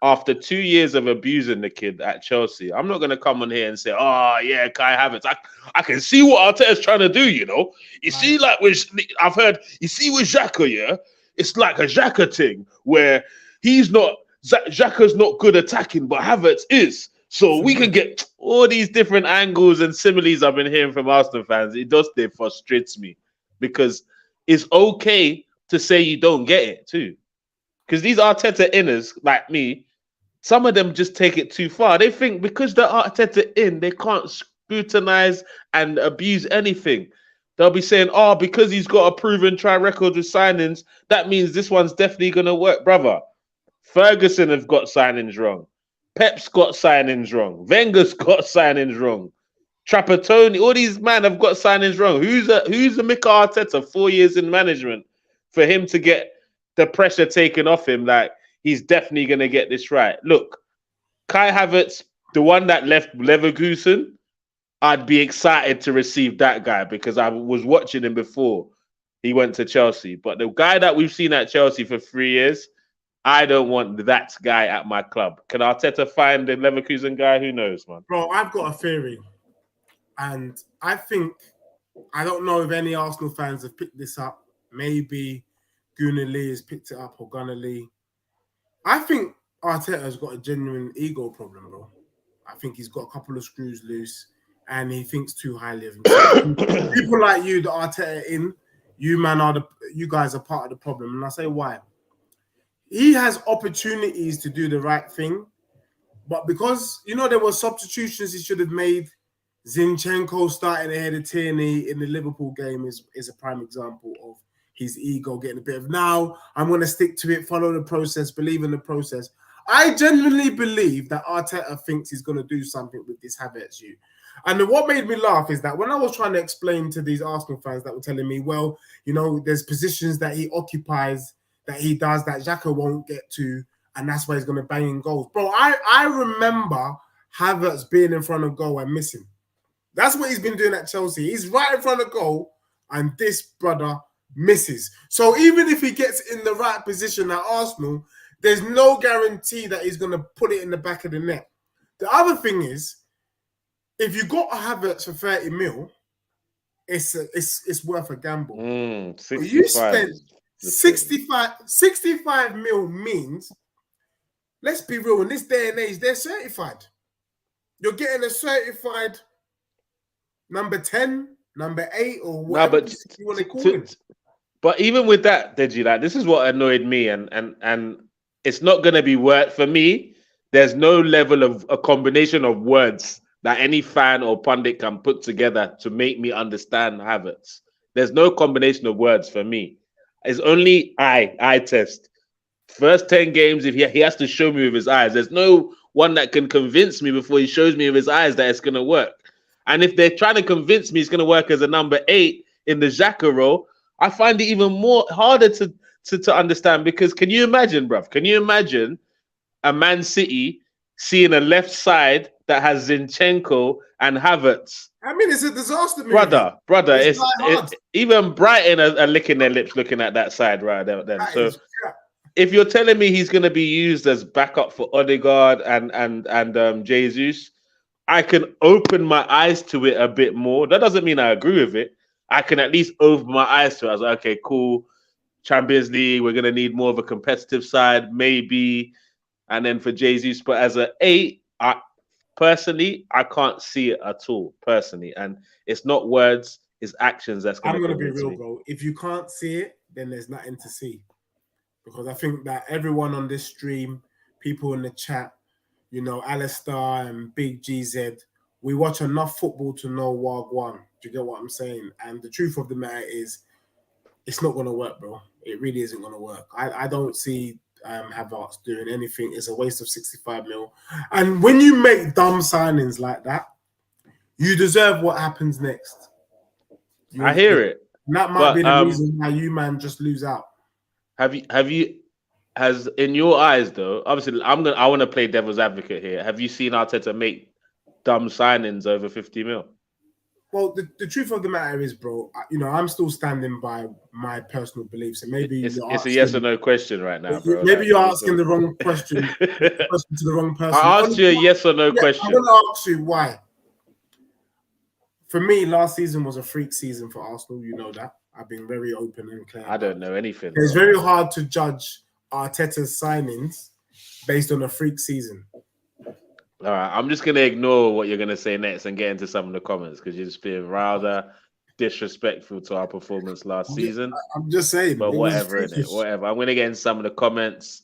after 2 years of abusing the kid at Chelsea. I'm not going to come on here and say, oh, yeah, Kai Havertz. I can see what Arteta's trying to do, You see, like, I've heard, you see with Xhaka, yeah? It's like a Xhaka thing where Xhaka's not good attacking, but Havertz is. So we can get all these different angles and similes I've been hearing from Arsenal fans. It frustrates me because it's okay to say you don't get it too. Because these Arteta inners, like me, some of them just take it too far. They think because they're Arteta in, they can't scrutinize and abuse anything. They'll be saying, because he's got a proven track record with signings, that means this one's definitely going to work. Brother, Ferguson have got signings wrong. Pep's got signings wrong. Wenger's got signings wrong. Trapattoni, all these men have got signings wrong. Who's the Mikel Arteta 4 years in management for him to get the pressure taken off him? Like, he's definitely going to get this right. Look, Kai Havertz, the one that left Leverkusen, I'd be excited to receive that guy because I was watching him before he went to Chelsea. But the guy that we've seen at Chelsea for 3 years, I don't want that guy at my club. Can Arteta find the Leverkusen guy? Who knows, man? Bro, I've got a theory. And I don't know if any Arsenal fans have picked this up. Maybe Gunnar Lee has picked it up or Gunnar Lee. I think Arteta has got a genuine ego problem, bro. I think he's got a couple of screws loose. And he thinks too highly of himself. People like you that are Arteta you guys are part of the problem. And I say why. He has opportunities to do the right thing, but because there were substitutions he should have made. Zinchenko starting ahead of Tierney in the Liverpool game is a prime example of his ego getting a bit of, now I'm going to stick to it, follow the process, believe in the process. I genuinely believe that Arteta thinks he's going to do something with this Havertz. And what made me laugh is that when I was trying to explain to these Arsenal fans that were telling me, well, there's positions that he occupies, that he does, that Xhaka won't get to, and that's why he's going to bang in goals. Bro, I remember Havertz being in front of goal and missing. That's what he's been doing at Chelsea. He's right in front of goal, and this brother misses. So even if he gets in the right position at Arsenal, there's no guarantee that he's going to put it in the back of the net. The other thing is, if you got a Havertz for 30 mil, it's worth a gamble. 65. You spent 65 mil means, let's be real, in this day and age, they're certified. You're getting a certified number 10, number 8, or whatever you want to call it. But even with that, Deji, like, this is what annoyed me, and it's not going to be word for me. There's no level of a combination of words that any fan or pundit can put together to make me understand Havertz. There's no combination of words for me. It's only eye test. First 10 games, if he has to show me with his eyes, there's no one that can convince me before he shows me with his eyes that it's going to work. And if they're trying to convince me it's going to work as a number 8 in the Xhaka role, I find it even more harder to understand, because can you imagine, bruv? Can you imagine a Man City seeing a left side that has Zinchenko and Havertz? I mean, it's a disaster movie. Brother, even Brighton are licking their lips looking at that side right there. Then. So if you're telling me he's going to be used as backup for Odegaard and Jesus, I can open my eyes to it a bit more. That doesn't mean I agree with it. I can at least open my eyes to it. I was like, okay, cool. Champions League, we're going to need more of a competitive side, maybe. And then for Jesus, but as an 8, personally, I can't see it at all, personally. And it's not words, it's actions that's going to I'm going to be real, bro. If you can't see it, then there's nothing to see. Because I think that everyone on this stream, people in the chat, you know, Alistair and Big GZ, we watch enough football to know Wagwan. Do you get what I'm saying? And the truth of the matter is, it's not going to work, bro. It really isn't going to work. I don't see Havertz doing anything. It's a waste of 65 mil. And when you make dumb signings like that, you deserve what happens next. I hear it. And that might be the reason why you, man, just lose out. Has in your eyes though, obviously I want to play devil's advocate here. Have you seen Arteta make dumb signings over 50 mil? Well, the truth of the matter is, bro, you know, I'm still standing by my personal beliefs, and maybe it's a yes or no question right now, bro. Maybe you're asking the wrong question, to the wrong person. I asked you a yes or no question. I'm going to ask you why. For me, last season was a freak season for Arsenal. You know that. I've been very open and clear. I don't know anything. It's very hard to judge Arteta's signings based on a freak season. All right, I'm just going to ignore what you're going to say next and get into some of the comments, because you're just being rather disrespectful to our performance last season. I'm just saying. But whatever, innit? Whatever. I'm going to get into some of the comments.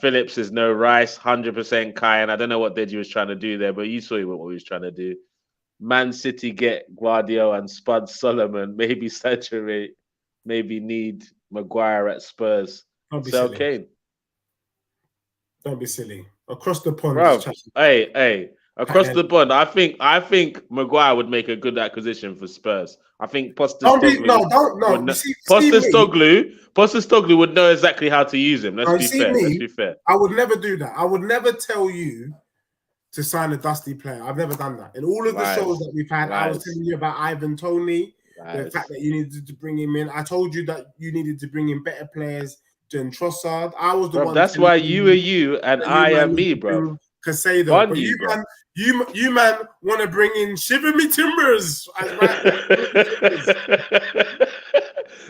Phillips is no Rice, 100% Kane. I don't know what Deji was trying to do there, but you saw what he was trying to do. Man City get Guardiola and Spud Solomon, maybe saturate, maybe need Maguire at Spurs. Sell Kane. Don't be silly. Across the pond. Bro, hey. Across the pond, I think Maguire would make a good acquisition for Spurs. I think Postecoglou would know exactly how to use him. Let's be fair. I would never do that. I would never tell you to sign a dusty player. I've never done that. In all of the shows that we've had, I was telling you about Ivan Toney, the fact that you needed to bring him in. I told you that you needed to bring in better players than Trossard. I was the one. That's why you are you and I am me, bro. Casado. But you man want to bring in Shiver Me Timbers.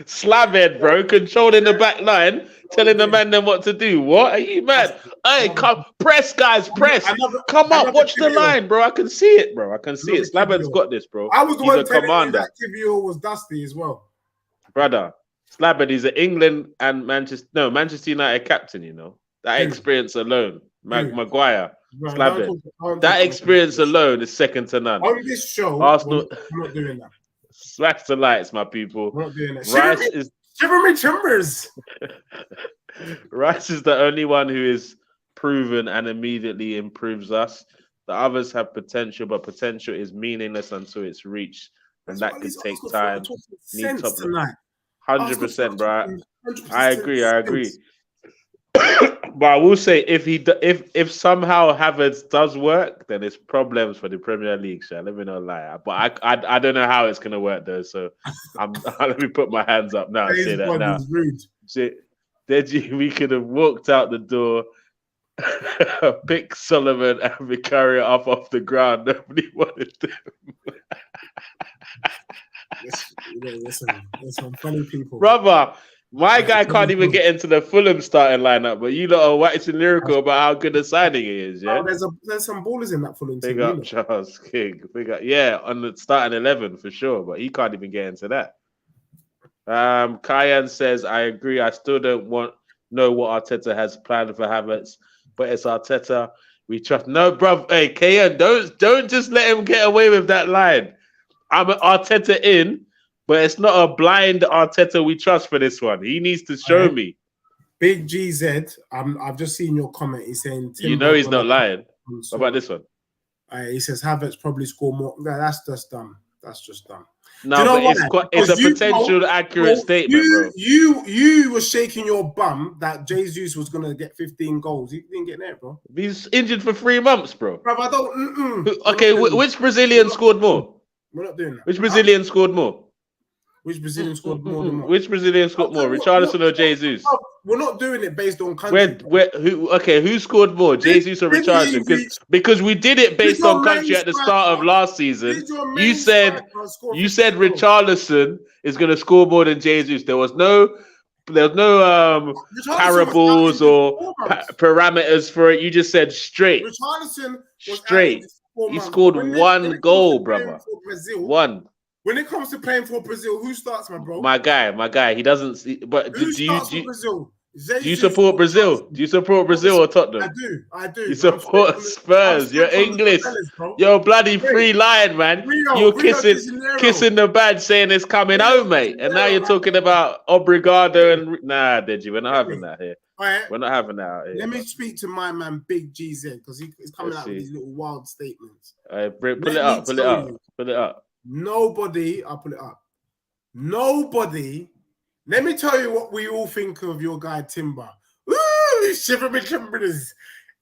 Slabhead, bro, controlling the back line, telling the man then what to do. What are you mad? Hey, come press, guys, press. Come up, watch the line, bro. I can see it, bro. I can see it. Slabhead's got this, bro. I was the one telling you that Kivior was dusty as well, brother. Slabhead, he's an England and Manchester United captain. You know that experience alone. Maguire, Slabhead. That experience alone is second to none. On this show, Arsenal, I'm not doing that. Smash the lights, my people. We're not doing that. Shiver me timbers. Rice is the only one who is proven and immediately improves us. The others have potential, but potential is meaningless until it's reached, and that could take time. 100%, bro. I agree. But I will say, if somehow Havertz does work, then it's problems for the Premier League. Let me not lie. But I don't know how it's gonna work though. So let me put my hands up now and say that now. Deji, we could have walked out the door, pick Solomon and Vicario up off the ground. Nobody wanted them. There's some funny people, brother. My guy can't even get into the Fulham starting lineup, but you lot are waxing lyrical about how good the signing is. Yeah, there's some ballers in that Fulham team. Big up Charles King. On the starting 11 for sure, but he can't even get into that. Kyan says, I agree. I still don't know what Arteta has planned for Havertz, but it's Arteta. We trust. No, bruv. Hey, Kyan, don't just let him get away with that line. I'm an Arteta in. But it's not a blind Arteta we trust for this one. He needs to show me. Big GZ, I've just seen your comment. He's saying You Timber know he's not lying. What about this one? He says Havertz probably score more. No, that's just dumb. That's just dumb. No, Do you know but what? it's a potential accurate statement, bro. You were shaking your bum that Jesus was gonna get 15 goals. He didn't get there, bro. He's injured for 3 months, bro. Bro, I don't. Okay, which Brazilian scored more? We're not doing that. Which Brazilian scored more? Which Brazilian scored more than what? Which Brazilian scored more? Richarlison or Jesus? We're not doing it based on country. Who scored more, Jesus or Richarlison? Because we did it based on country at the start of last season. You said Richarlison is going to score more than Jesus. There was no parables or parameters for it. You just said straight. Richarlison was straight. He scored one goal, brother. One. When it comes to playing for Brazil, who starts, my bro? My guy. He doesn't. But do you Brazil? Do you support Brazil? Do you support Brazil or Tottenham? I do. You support Spurs. You're English. You're bloody free lion, man. You're kissing the badge saying it's coming home, mate. And now you're talking about obrigado and nah, Deji. We're not having that here. We're not having that out here. Let me speak to my man, Big GZ, because he's coming out with these little wild statements. Pull it up. Nobody, I'll pull it up. Nobody. Let me tell you what we all think of your guy Timber. Ooh, shiver me timbers.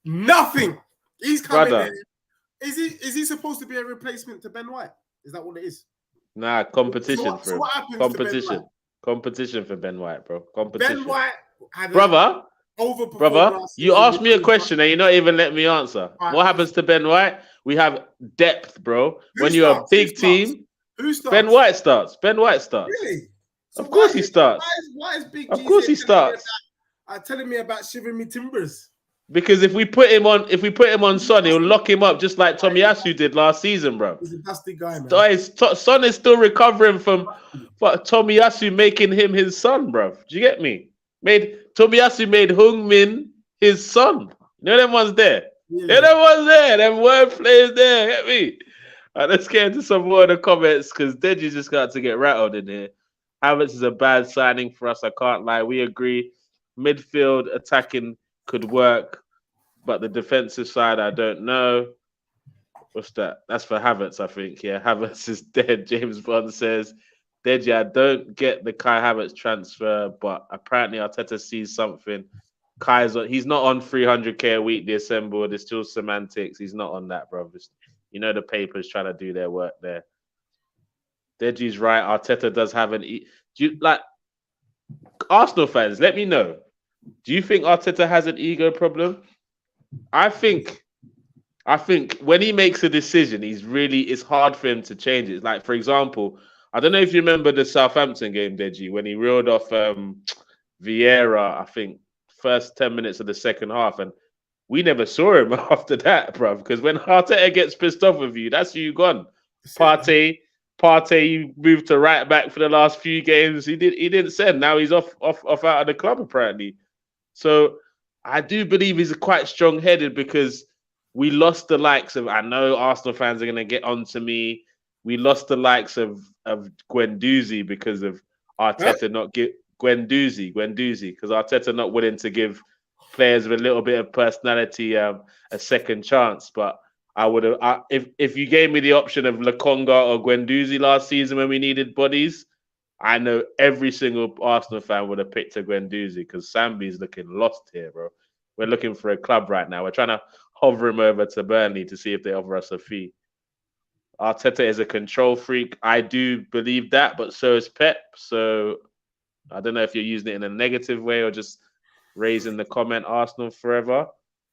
Nothing. He's coming in. Is he supposed to be a replacement to Ben White? Is that what it is? Nah, competition for him. Competition for Ben White, bro. Competition. Ben White had brother, you asked me a question and you're not even letting me answer. What happens to Ben White? We have depth, bro. When you're a big team, Ben White starts. Really? So of course he starts. Why is Big Of course he starts. Telling me about shivering me timbers. Because if we put him on Son, he'll lock him up just like Tomiyasu did last season, bro. He's a dusty guy, man. Son is still recovering from Tomiyasu making him his son, bro. Do you get me? Tomiyasu made Heung-min his son. You know them ones there? Yeah. Them ones there. Them word players there. Get me? Let's get into some more of the comments because Deji just got to get rattled in here. Havertz is a bad signing for us. I can't lie. We agree. Midfield attacking could work, but the defensive side, I don't know. What's that? That's for Havertz, I think. Yeah, Havertz is dead. James Bond says, Deji, I don't get the Kai Havertz transfer, but apparently Arteta sees something. He's not on 300k a week, the assembled. There's still semantics. He's not on that, bro. You know the paper's trying to do their work there. Deji's right. Arteta does have Arsenal fans, let me know. Do you think Arteta has an ego problem? I think when he makes a decision, it's hard for him to change it. Like, for example, I don't know if you remember the Southampton game, Deji, when he reeled off Vieira, I think, first 10 minutes of the second half, and we never saw him after that, bro. Because when Arteta gets pissed off with you, that's you gone. Partey, you moved to right back for the last few games. He didn't send. Now he's off out of the club apparently. So I do believe he's quite strong-headed because we lost the likes of. I know Arsenal fans are going to get onto me. We lost the likes of Guendouzi because of Arteta not give Guendouzi because Arteta not willing to give players with a little bit of personality a second chance. But I would have if you gave me the option of Lokonga or Guendouzi last season when we needed bodies, I know every single Arsenal fan would have picked a Guendouzi because Sambi's looking lost here, bro. We're looking for a club right now. We're trying to hover him over to Burnley to see if they offer us a fee. Arteta is a control freak. I do believe that, but so is Pep. So I don't know if you're using it in a negative way or just raising the comment, Arsenal forever.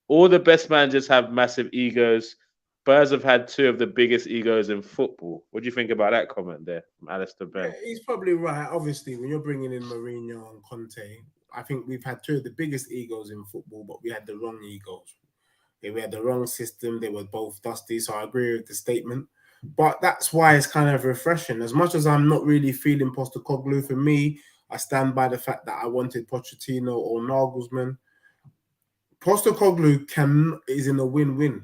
All the best managers have massive egos. Spurs have had two of the biggest egos in football. What do you think about that comment there from Alistair Ben? Yeah, he's probably right. Obviously, when you're bringing in Mourinho and Conte, I think we've had two of the biggest egos in football, but we had the wrong egos. We had the wrong system. They were both dusty, so I agree with the statement. But that's why it's kind of refreshing. As much as I'm not really feeling Postecoglou, for me, I stand by the fact that I wanted Pochettino or Nagelsmann. Postecoglou is in a win-win.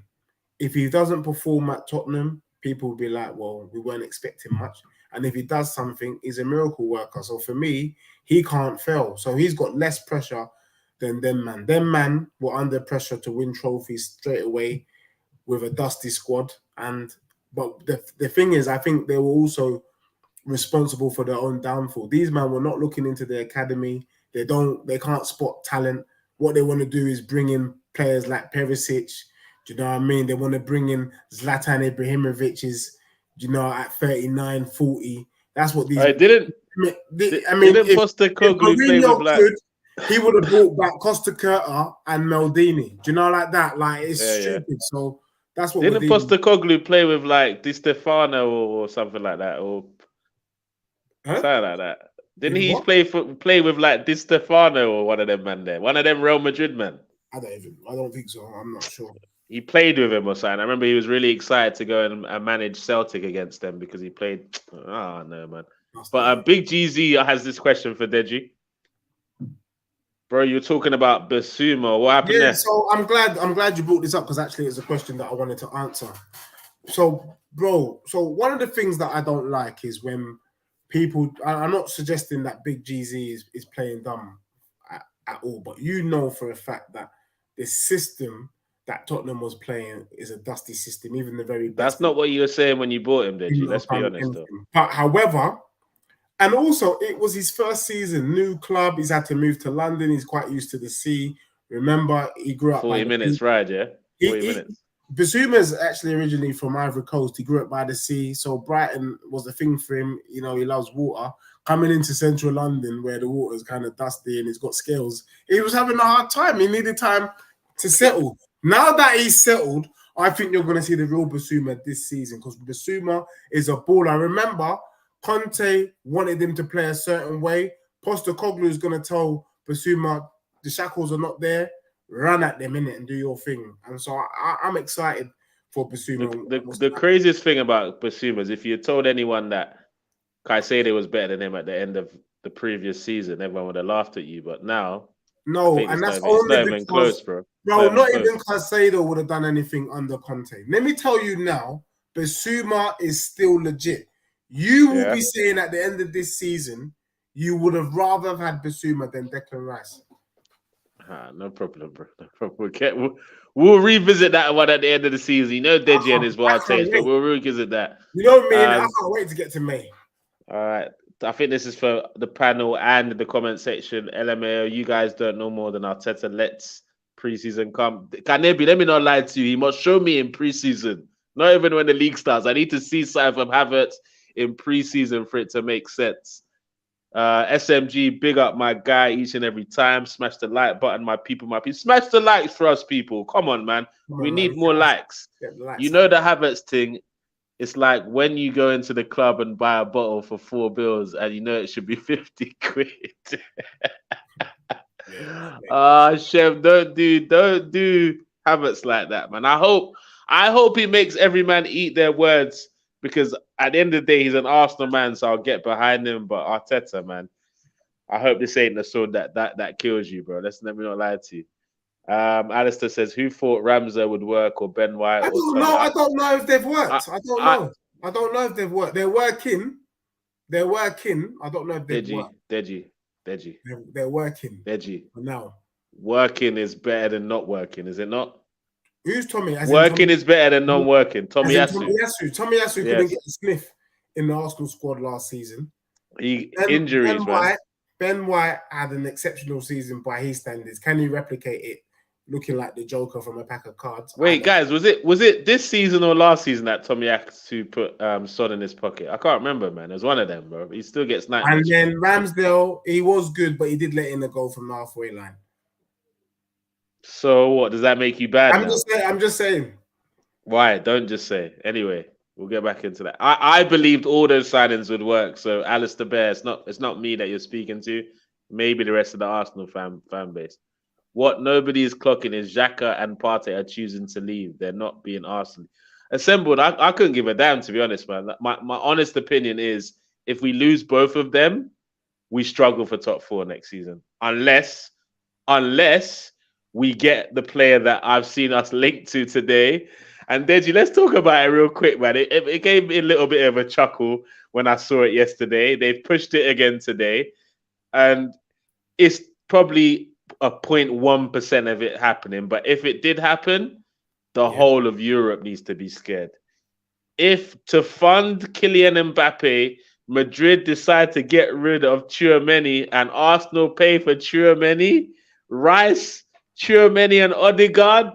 If he doesn't perform at Tottenham, people will be like, well, we weren't expecting much. And if he does something, he's a miracle worker. So for me, he can't fail. So he's got less pressure than them man. Them man were under pressure to win trophies straight away with a dusty squad. But the thing is, I think they were also responsible for their own downfall. These men were not looking into the academy. They can't spot talent. What they want to do is bring in players like Perisic. Do you know what I mean? They want to bring in Zlatan Ibrahimovic's, at 39, 40. That's what these. Didn't Postecoglou play with like? He would have brought back Costa Curta and Maldini. Do you know, like that? Like, it's stupid. Yeah. So that's what. Didn't Postecoglou play with like Di Stefano or something like that, or something like that? Didn't he play with like Di Stefano or one of them man there? One of them Real Madrid men? I don't think so. I'm not sure. He played with him or something. I remember he was really excited to go and manage Celtic against them because he played. Oh no, man. But Big GZ has this question for Deji. Bro, you're talking about Basuma. What happened there? So I'm glad you brought this up because actually it's a question that I wanted to answer. So, bro, one of the things that I don't like is when people. I'm not suggesting that Big GZ is playing dumb at all, but you know for a fact that the system that Tottenham was playing is a dusty system. Even the very best. That's not what you were saying when you bought him, Deji. Let's be honest, though. But however. And also, it was his first season, new club. He's had to move to London. He's quite used to the sea. Remember, he grew up 40 minutes ride, yeah? 40 minutes. Basuma's actually originally from Ivory Coast. He grew up by the sea. So Brighton was the thing for him. He loves water. Coming into central London where the water's kind of dusty and he's got scales, he was having a hard time. He needed time to settle. Now that he's settled, I think you're going to see the real Basuma this season because Basuma is a baller. I remember Conte wanted him to play a certain way. Postecoglou is going to tell Basuma, the shackles are not there. Run at them, innit, and do your thing. And so I'm excited for Basuma. The craziest thing about Basuma is if you told anyone that Caicedo was better than him at the end of the previous season, everyone would have laughed at you. But now, and that's only because, close, bro. Not even Caicedo would have done anything under Conte. Let me tell you now, Basuma is still legit. You will be saying at the end of this season, you would have rather have had Basuma than Declan Rice. No problem, bro. No problem. We'll revisit that one at the end of the season. You know Deji and his wild takes, but we'll revisit that. You know what I mean? I can't wait to get to May. All right. I think this is for the panel and the comment section. LMAO, you guys don't know more than Arteta. Let's preseason come. Kanebi, let me not lie to you. He must show me in preseason. Not even when the league starts. I need to see something from Havertz in preseason for it to make sense. SMG, big up my guy each and every time. Smash the like button, my people. Smash the likes for us, people. Come on, man. We need more likes. You know the Havertz thing. It's like when you go into the club and buy a bottle for £4 and you know it should be 50 quid. Chef, don't do Havertz like that, man. I hope he makes every man eat their words. Because at the end of the day, he's an Arsenal man, so I'll get behind him. But Arteta, man, I hope this ain't the sword that kills you, bro. Let me not lie to you. Alistair says, who thought Ramsey would work or Ben White? I don't know if they've worked. I don't know if they've worked. They're working. I don't know if they've worked. Deji. They're working. Deji. Now. Working is better than not working, is it not? Who's Tommy? Working is better than non-working. Tommy Yasu couldn't get a sniff in the Arsenal squad last season. Injuries, man. Ben White had an exceptional season by his standards. Can he replicate it looking like the Joker from a pack of cards? Wait, guys, was it this season or last season that Tommy Yasu put Son in his pocket? I can't remember, man. It was one of them, bro. He still gets nightmares. And then Ramsdale, he was good, but he did let in a goal from the halfway line. So what does that make you bad? I'm just saying. Why? Don't just say. Anyway, we'll get back into that. I believed all those signings would work. So Alistair Bear, it's not me that you're speaking to. Maybe the rest of the Arsenal fan base. What nobody is clocking is Xhaka and Partey are choosing to leave. They're not being Arsenal assembled. I couldn't give a damn, to be honest, man. My honest opinion is if we lose both of them, we struggle for top 4 next season. Unless we get the player that I've seen us linked to today. And Deji, let's talk about it real quick, man. It gave me a little bit of a chuckle when I saw it yesterday. They've pushed it again today. And it's probably a 0.1% of it happening. But if it did happen, the whole of Europe needs to be scared. If to fund Kylian Mbappe, Madrid decide to get rid of Tchouameni and Arsenal pay for Tchouameni, Rice, Tchouameni and Odegaard,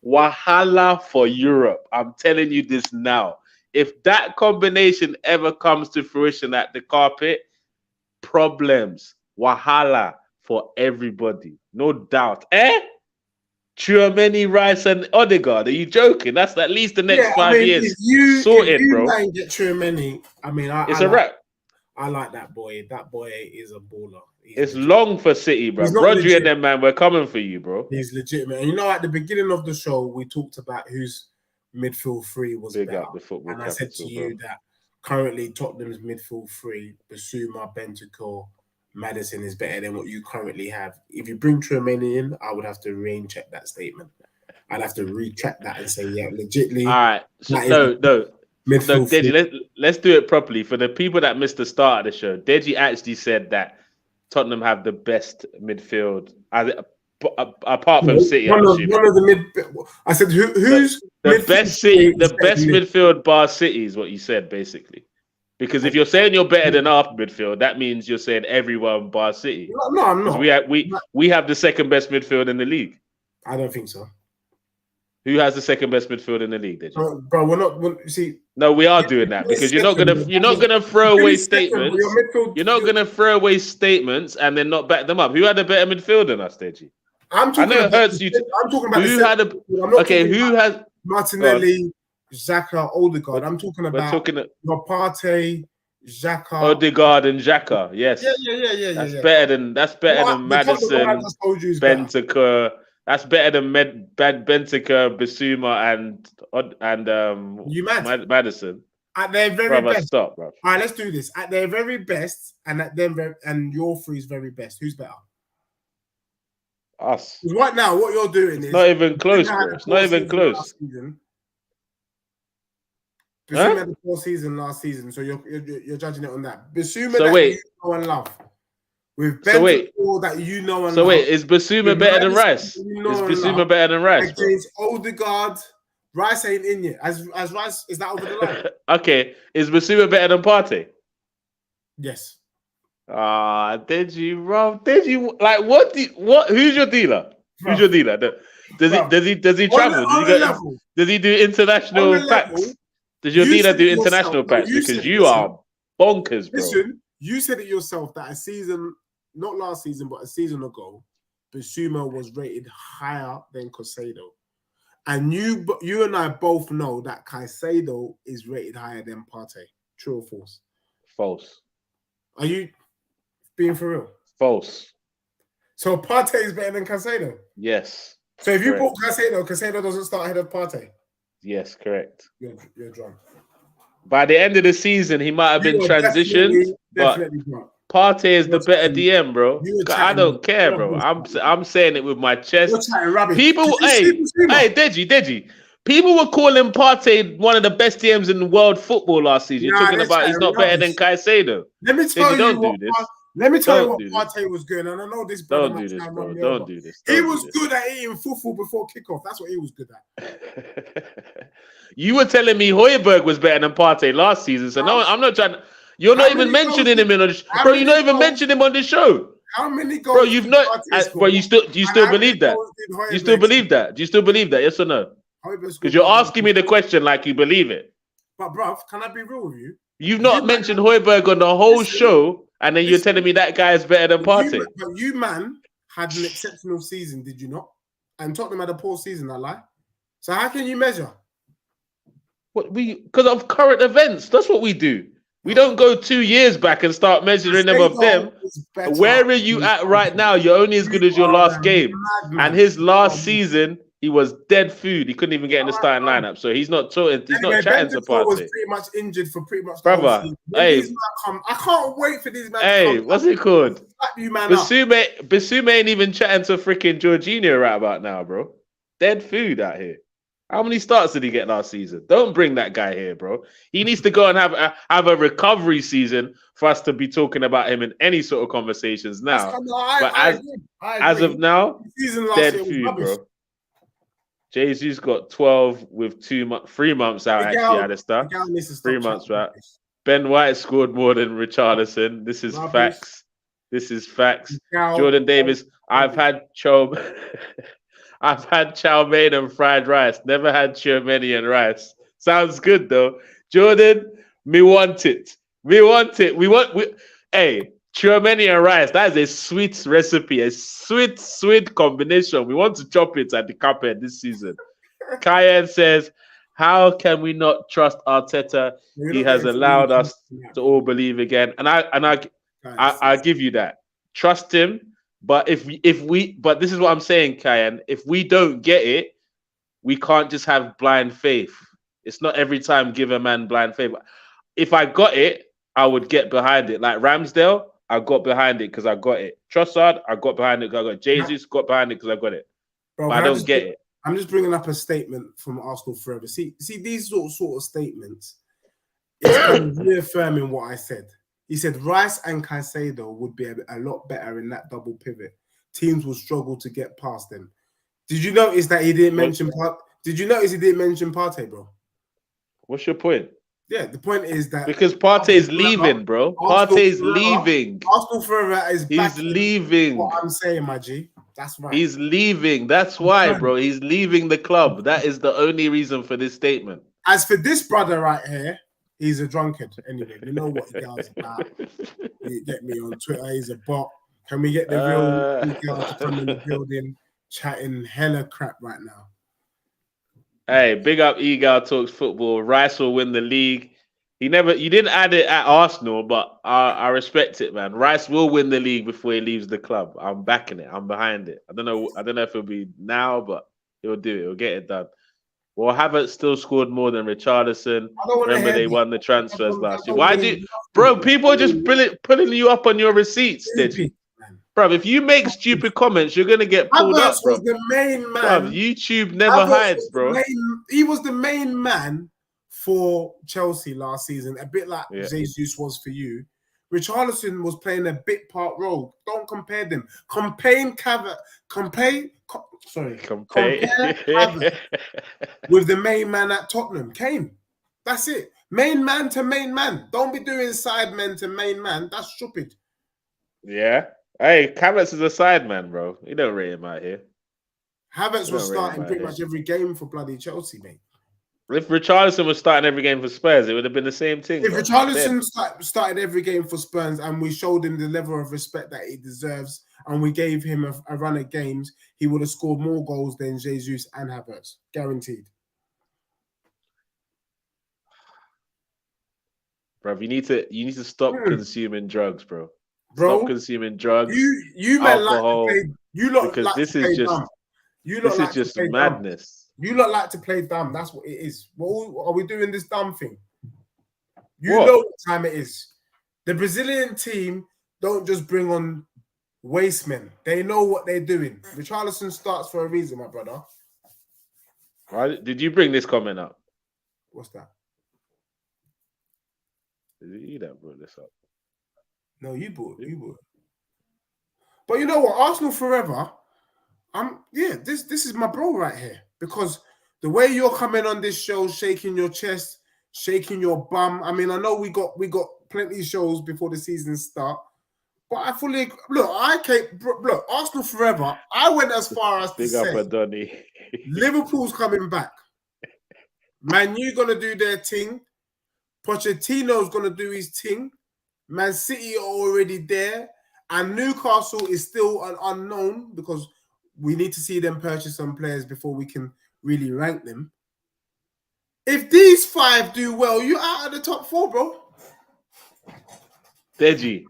wahala for Europe. I'm telling you this now. If that combination ever comes to fruition at the carpet, problems, wahala for everybody. No doubt. Tchouameni, Rice, and Odegaard. Are you joking? That's at least the next 5 years. Sorted, bro. If you get Tchouameni, I mean, it's a wrap. I like that boy. That boy is a baller. It's long for City, bro. Rodri and them, man, we're coming for you, bro. He's legitimate. And you know, at the beginning of the show, we talked about whose midfield three was Big better. up the football and I said to you that currently Tottenham's midfield three, Basuma, Bentancur, Maddison is better than what you currently have. If you bring Tchouameni in, I would have to rain check that statement. I'd have to retract that and say, yeah, legitly. All right. So, no. Deji, let's do it properly. For the people that missed the start of the show, Deji actually said that Tottenham have the best midfield, apart from City. One of the mid. I said, who's the best City? The best midfield bar City is what you said, basically. Because if you're saying you're better than our midfield, that means you're saying everyone bar City. No, I'm not. We have the second best midfield in the league. I don't think so. Who has the second best midfield in the league? Bro, we're not. See, no, we are doing that because you're not gonna throw away statements. You're not gonna throw away statements and then not back them up. Who had a better midfield than us, Deji? I know it hurts you. I'm talking about who had a. Okay, who has Martinelli, Xhaka, Odegaard? I'm talking about Partey, Xhaka, Odegaard, and Xhaka. Yes. Yeah. That's better than Maddison, Bentancur. That's better than Bentancur, Basuma, and Maddison. At their very best. Stop, bro. All right, let's do this. At their very best, and at them, and your three's very best. Who's better? Us. Right now, what you're doing is not even close, bro. It's not even close. Basuma had the poor season last season, so you're judging it on that. Basuma so wait. You know and love. With Bentancur that you know and love. So wait, is Basuma better than Rice? Is Basuma better than Rice? Against Odegaard, Rice ain't in yet. As Rice, is that over the line? Okay, is Basuma better than Partey? Yes. Deji, like what? Who's your dealer? Bro. Who's your dealer? Does he travel? Does he do international packs? Does your dealer do international packs? Because you are bonkers, bro. Listen, you said it yourself that a season, not last season, but a season ago, Basuma was rated higher than Caicedo. And you and I both know that Caicedo is rated higher than Partey. True or false? False. Are you being for real? False. So Partey is better than Caicedo? Yes. So if you bought Caicedo doesn't start ahead of Partey? Yes, correct. You're drunk. By the end of the season, he might have been transitioned, but Partey is the better DM, bro. I don't care, bro. I'm saying it with my chest. People, Deji. People were calling Partey one of the best DMs in world football last season. You're talking about he's not better than Caicedo. Let me tell you what Partey was good, and I know this brother. Don't do this, bro. Don't do this. He was good at eating fufu before kickoff. That's what he was good at. You were telling me Højbjerg was better than Partey last season, so no, I'm not trying. You're not even mentioning him bro. You're not even mentioning him on this show. How many goals? Bro, you've not. Bro, do you still believe that? Do you still believe that? Do you still believe that? Yes or no? Because you're asking me the question like you believe it. But bruv, can I be real with you? You've not mentioned Højbjerg on the whole show, and then you're telling me that guy is better than Partey. But you, man, had an exceptional season, did you not? And Tottenham had a poor season, I lie. So how can you measure? Because of current events. That's what we do. We don't go 2 years back and start measuring them of them. Where are you at right now? You're only as good as your last game. And his last season, he was dead food. He couldn't even get in the starting lineup. So he's not talking. He's not chatting to Partey. Was pretty much injured for pretty much. Brother, hey, I can't wait for these men. Hey, what's it called? Basuma ain't even chatting to freaking Jorginho right about now, bro. Dead food out here. How many starts did he get last season? Don't bring that guy here, bro. He needs to go and have a recovery season for us to be talking about him in any sort of conversations now. I as agree. of now, The season last dead year was food, rubbish. bro. Jesus got 12 with 3 months out. Actually, at the start, 3 months out. Ben White scored more than Richarlison. This is facts. This is facts. Jordan Davis. I've had Tchouameni and fried rice. Never had Tchouameni and rice. Sounds good though. Jordan, me want it. We want it. Hey, Tchouameni and rice. That is a sweet recipe. A sweet combination. We want to chop it at the carpet this season. Kyan says, how can we not trust Arteta? He has allowed us to all believe again. And I give you that. Trust him. But but this is what I'm saying, Kyan. If we don't get it, we can't just have blind faith. It's not every time give a man blind faith. If I got it, I would get behind it. Like Ramsdale, I got behind it because I got it. Trossard, I got behind it because I got it. Jesus got behind it because I got it. Bro, but I don't get it. I'm just bringing up a statement from Arsenal Forever. See these sort of statements. It's kind of reaffirming what I said. He said Rice and Caicedo would be a lot better in that double pivot. Teams will struggle to get past them. Did you notice that he didn't mention Did you notice he didn't mention Partey, bro? What's your point? Yeah, the point is that because Partey is leaving, bro. Partey is leaving. Arsenal Forever is He's leaving. What I'm saying, my G. That's right. He's leaving. That's why, bro. He's leaving the club. That is the only reason for this statement. As for this brother right here, he's a drunkard. Anyway, you know what he does about. You get me on Twitter. He's a bot. Can we get the real girl to come in the building chatting hella crap right now? Hey, big up Eagle Talks Football. Rice will win the league. You didn't add it at Arsenal, but I respect it, man. Rice will win the league before he leaves the club. I'm backing it. I'm behind it. I don't know if it'll be now, but he'll do it. He'll get it done. Well, Havertz still scored more than Richarlison. Remember, they won the transfers last year. Why do bro? People are just pulling you up on your receipts, Deji. Bro, if you make stupid comments, you're gonna get pulled up, bro. Was the main man. Bro, YouTube never hides, bro. He was the main man for Chelsea last season, a bit like Jesus was for you. Richarlison was playing a bit part role. Don't compare them. Compare Havertz with the main man at Tottenham, Kane. That's it. Main man to main man. Don't be doing side men to main man. That's stupid. Yeah. Hey, Havertz is a side man, bro. You don't rate him out here. Havertz was starting pretty much every game for bloody Chelsea, mate. If Richarlison was starting every game for Spurs, it would have been the same thing. If Richarlison started every game for Spurs and we showed him the level of respect that he deserves and we gave him a run of games, he would have scored more goals than Jesus and Havertz. Guaranteed. Bro, you need to stop consuming drugs, bro. Stop consuming drugs. You alcohol, like to play. You lot because like this to is play just dumb. This is just madness. You lot like to play dumb. That's what it is. What are we doing this dumb thing? You know what time it is. The Brazilian team don't just bring on waste men. They know what they're doing. Richarlison starts for a reason, my brother. Why did you bring this comment up? What's that? You that brought this up. No, you brought it. But you know what? Arsenal Forever. This is my bro right here. Because the way you're coming on this show, shaking your chest, shaking your bum. I mean, I know we got plenty of shows before the season start, but I fully look. Arsenal Forever. I went as far as to say Liverpool's coming back. Man U gonna do their thing. Pochettino's gonna do his thing. Man City are already there, and Newcastle is still an unknown because we need to see them purchase some players before we can really rank them. If these 5 do well, you're out of the top 4, bro. Deji.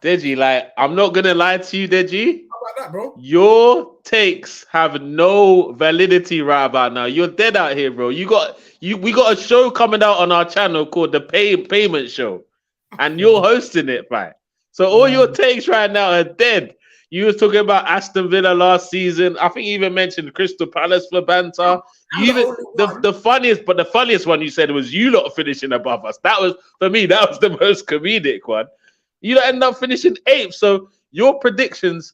Deji, like, I'm not going to lie to you, Deji. How about that, bro? Your takes have no validity right about now. You're dead out here, bro. We got a show coming out on our channel called The Payment Show. And you're hosting it, right? So all your takes right now are dead. You were talking about Aston Villa last season. I think you even mentioned Crystal Palace for Banter. I'm the only one. The funniest one you said was you lot finishing above us. That was, for me, that was the most comedic one. You lot end up finishing 8th, so your predictions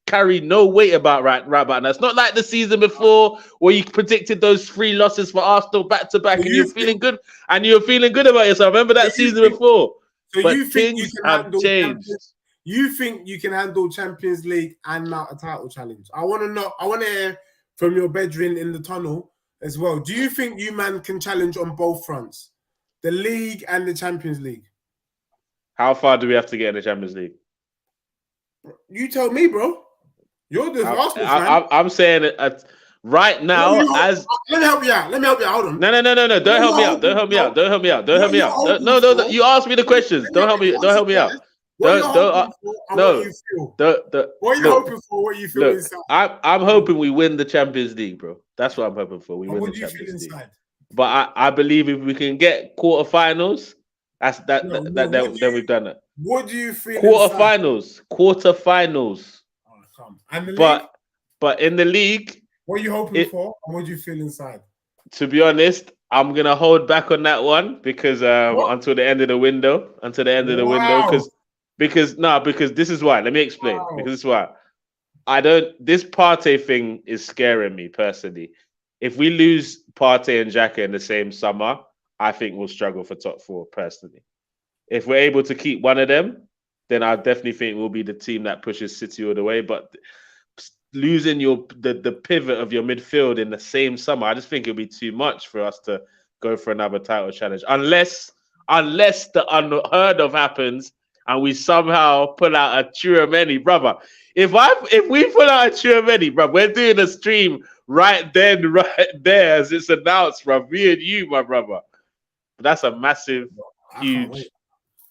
carry no weight right about now. It's not like the season before where you predicted those 3 losses for Arsenal back to back, and you're feeling good about yourself. Remember that season before? So but you think things have changed. You think you can handle Champions League and mount a title challenge? I want to know. I want to hear from your bedroom in the tunnel as well. Do you think you man can challenge on both fronts, the league and the Champions League? How far do we have to get in the Champions League? You tell me, bro. You're the Arsenal fan. I'm saying right now. Let me help you out. Hold on. No. Don't help me out. Don't help me out. No. You ask me the questions. Don't help me out. What are you hoping for? What you feel inside? I'm hoping we win the Champions League, bro. That's what I'm hoping for. We win the Champions League. But I believe if we can get quarterfinals, then we've done it. What do you feel? Quarterfinals. Oh, come. And the league? But in the league, what are you hoping for? And what do you feel inside? To be honest, I'm gonna hold back on that one because until the end of the window, because this is why. Let me explain. Wow. Because this is why this Partey thing is scaring me personally. If we lose Partey and Xhaka in the same summer, I think we'll struggle for top 4 personally. If we're able to keep one of them, then I definitely think we'll be the team that pushes City all the way. But losing the pivot of your midfield in the same summer, I just think it'll be too much for us to go for another title challenge. Unless the unheard of happens and we somehow pull out a Tchouameni, brother. If we pull out a Tchouameni, bro, we're doing a stream right there as it's announced, bro. Me and you, my brother. But that's a massive, huge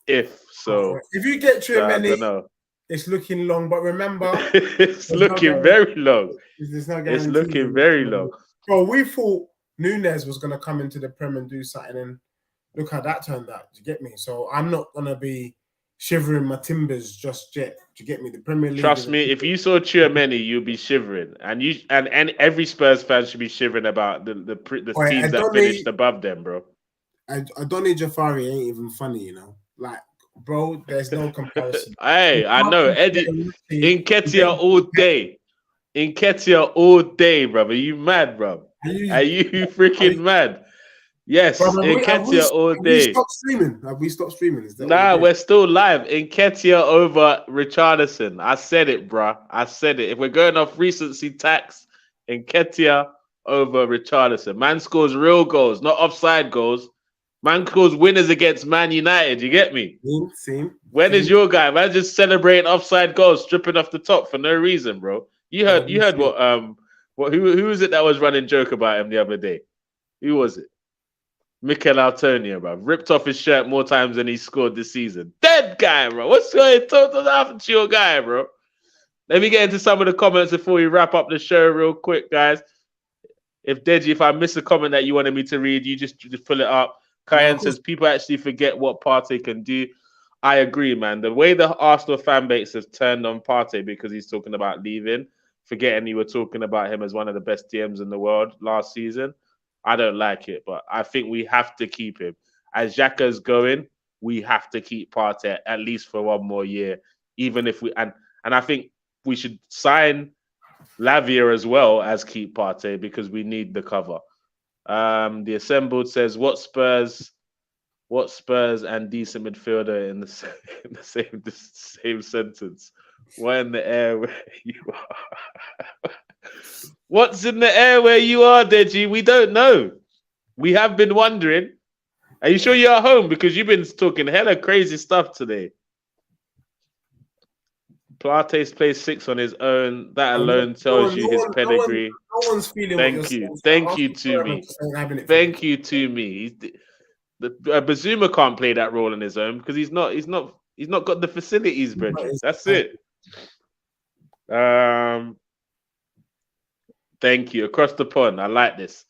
if. So if you get Tchouameni, it's looking long. But remember, it's looking very long. It's looking very long. Bro, we thought Nunes was gonna come into the Prem and do something, and look how that turned out. Do you get me? So I'm not gonna be shivering my timbers just yet. Do you get me? The Premier League. Trust me, if you saw Tchouameni, you'll be shivering, and every Spurs fan should be shivering about the teams that finished above them, bro. Adoni Jafari ain't even funny, you know. Like, bro, there's no comparison. Hey, I know Eddie Nketiah all day, brother. Are you mad, bro? Are you freaking mad? Yes, Nketiah all day. Have we stopped streaming? Nah, we're still live. Nketiah over Richarlison. I said it, bro. I said it. If we're going off recency tax, Nketiah over Richarlison. Man scores real goals, not offside goals. Man scores winners against Man United. You get me? When is your guy? Man just celebrating offside goals, stripping off the top for no reason, bro. You heard who was it that was running joke about him the other day? Who was it? Mikel Antonio, bro. Ripped off his shirt more times than he scored this season. Dead guy, bro. What's going to happen to your guy, bro? Let me get into some of the comments before we wrap up the show real quick, guys. If I miss a comment that you wanted me to read, you just pull it up. Kyan says, people actually forget what Partey can do. I agree, man. The way the Arsenal fan base has turned on Partey because he's talking about leaving, forgetting you were talking about him as one of the best DMs in the world last season, I don't like it. But I think we have to keep him. As Xhaka's going, we have to keep Partey at least for one more year. Even if we... And I think we should sign Lavia as well as keep Partey because we need the cover. The Assembled says, what Spurs and decent midfielder in the same sentence? What in the air where you are? What's in the air where you are, Deji? We don't know. We have been wondering. Are you sure you're at home? Because you've been talking hella crazy stuff today. Pilates plays 6 on his own. That alone tells you his pedigree. No one's feeling. Thank you. Thank you to me. Thank you to me. Bazuma can't play that role on his own because he's not got the facilities, Bridget. That's it. Thank you. Across the pond. I like this.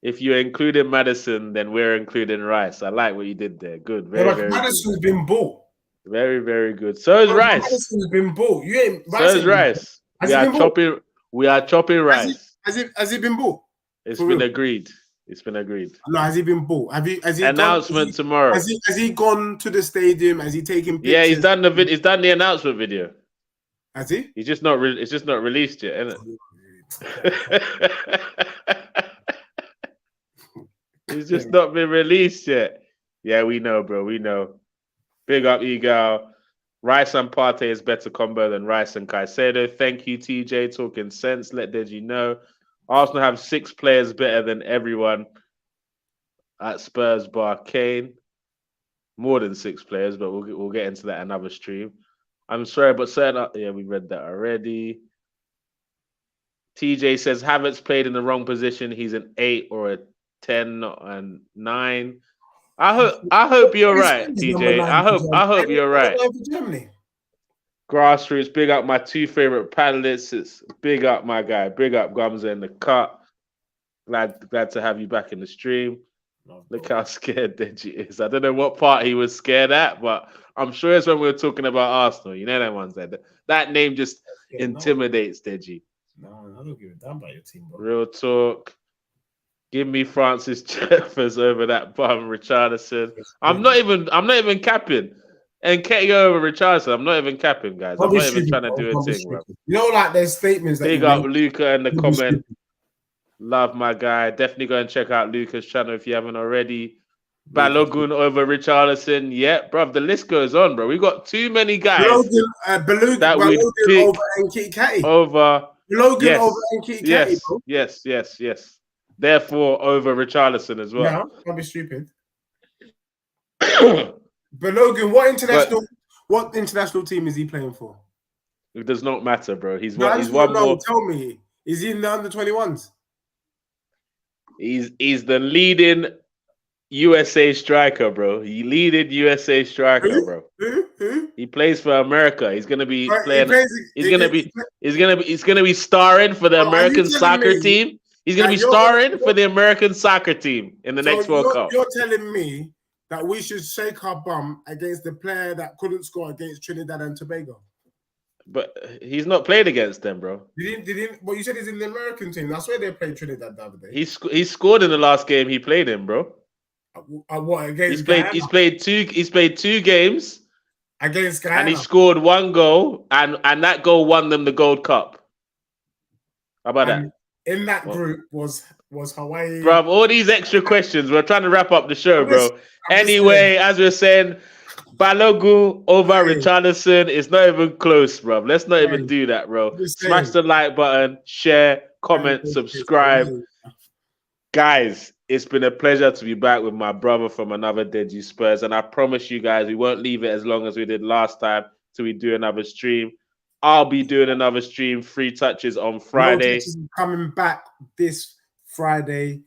If you're including Maddison, then we're including Rice. I like what you did there. Good. Very, very Maddison's been bought. Very, very good. So is Rice. Maddison's been bought. So is Rice. We are chopping rice. Has he been bought? It's been agreed. It's been agreed. No, has he been bought? Has he announcement tomorrow? Has he gone to the stadium? Has he taken pictures? Yeah, he's done the he's done the announcement video. Has he? He's just not. It's just not released yet, isn't it? He's just not been released yet. Yeah, we know, bro. We know. Big up, Eagle. Rice and Partey is better combo than Rice and Caicedo. Thank you, TJ. Talking sense. Let Deji know. Arsenal have 6 players better than everyone at Spurs bar Kane. More than 6 players, but we'll get into that another stream. I'm sorry, but yeah, we read that already. TJ says Havertz played in the wrong position. He's an 8 or a 10 and 9. I hope you're right, TJ. I hope you're right. Grassroots, big up my 2 favorite panelists. It's big up my guy. Big up Gumza in the cut. Glad to have you back in the stream. Look how scared Deji is. I don't know what part he was scared at, but I'm sure it's when we were talking about Arsenal. You know that one said that name just intimidates Deji. No, I don't give a damn about your team, bro. Real talk. Give me Francis Jeffers over that bum Richarlison. I'm not even capping. And Ketty over Richarlison. I'm not even capping, guys. I'm not even trying to do a thing, bro. You know, like there's statements that big up Luca in the comment. Love my guy. Definitely go and check out Luca's channel if you haven't already. Balogun over Richarlison. Yeah, bro. The list goes on, bro. We got too many guys that would pick over Nketiah. Over Balogun over Nketiah, bro. Yes. Therefore, over Richarlison as well. No, don't be stupid. Balogun, what international team is he playing for? It does not matter, bro. He's one more. Tell me, is he in the under-21s? He's the leading USA striker, bro. He leading USA striker, bro. Who? He plays for America. He's gonna be playing. He's gonna be starring for the American soccer team. He's gonna be starring for the American soccer team in the next World Cup. You're telling me that we should shake our bum against the player that couldn't score against Trinidad and Tobago? But he's not played against them, bro. Well, you said he's in the American team. That's where they played Trinidad the other day. He scored in the last game he played in, bro. What against? He's played 2 games against Guyana, and he scored 1 goal, and that goal won them the Gold Cup. How about that? In that group was Hawaii. Bro, all these extra questions. We're trying to wrap up the show, bro. Anyway, as we're saying, Balogun over Richarlison is not even close, bro. Let's not even do that, bro. Smash the like button, share, comment, subscribe. Guys, it's been a pleasure to be back with my brother from another Deji Spurs. And I promise you guys, we won't leave it as long as we did last time till we do another stream. I'll be doing another stream, 3 touches on Friday. No Touches is coming back this Friday.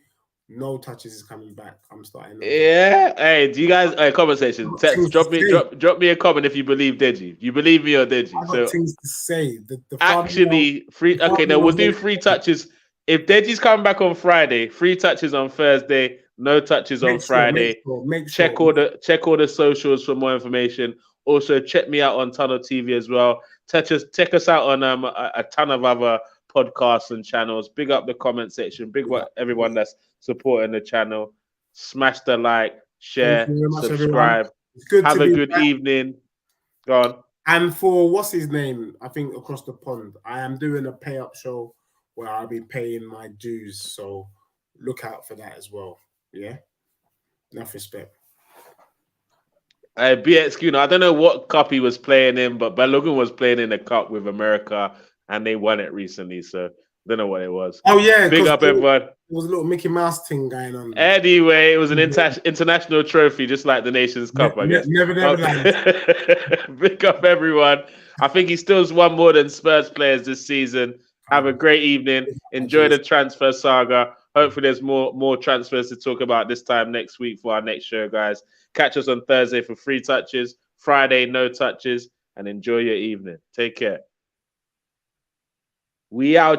No Touches is coming back. I'm starting. Yeah. Hey, do you guys? Comment section. Text. Drop me a comment if you believe Deji. You believe me or Deji? I got things to say. Actually, Okay, now we'll do 3 touches. If Deji's coming back on Friday, 3 touches on Thursday. No Touches on Friday. Check all the socials for more information. Also, check me out on Tunnel TV as well. Check us out on a ton of other podcasts and channels. Big up the comment section. Big up everyone that's supporting the channel. Smash the like, share, subscribe. Have a good evening. Go on. And for what's his name? I think across the pond, I am doing a pay up show where I'll be paying my dues. So look out for that as well. Yeah. Enough respect. BX, I don't know what cup he was playing in, but Balogun was playing in a cup with America and they won it recently. So I don't know what it was. Oh, yeah. Big up, everyone. There was a little Mickey Mouse thing going on. Anyway, it was an international trophy, just like the Nations Cup, I guess. Never. Big up, everyone. I think he still's won more than Spurs players this season. Have a great evening. Enjoy the transfer saga. Hopefully there's more transfers to talk about this time next week for our next show, guys. Catch us on Thursday for 3 touches. Friday, no touches. And enjoy your evening. Take care. We out.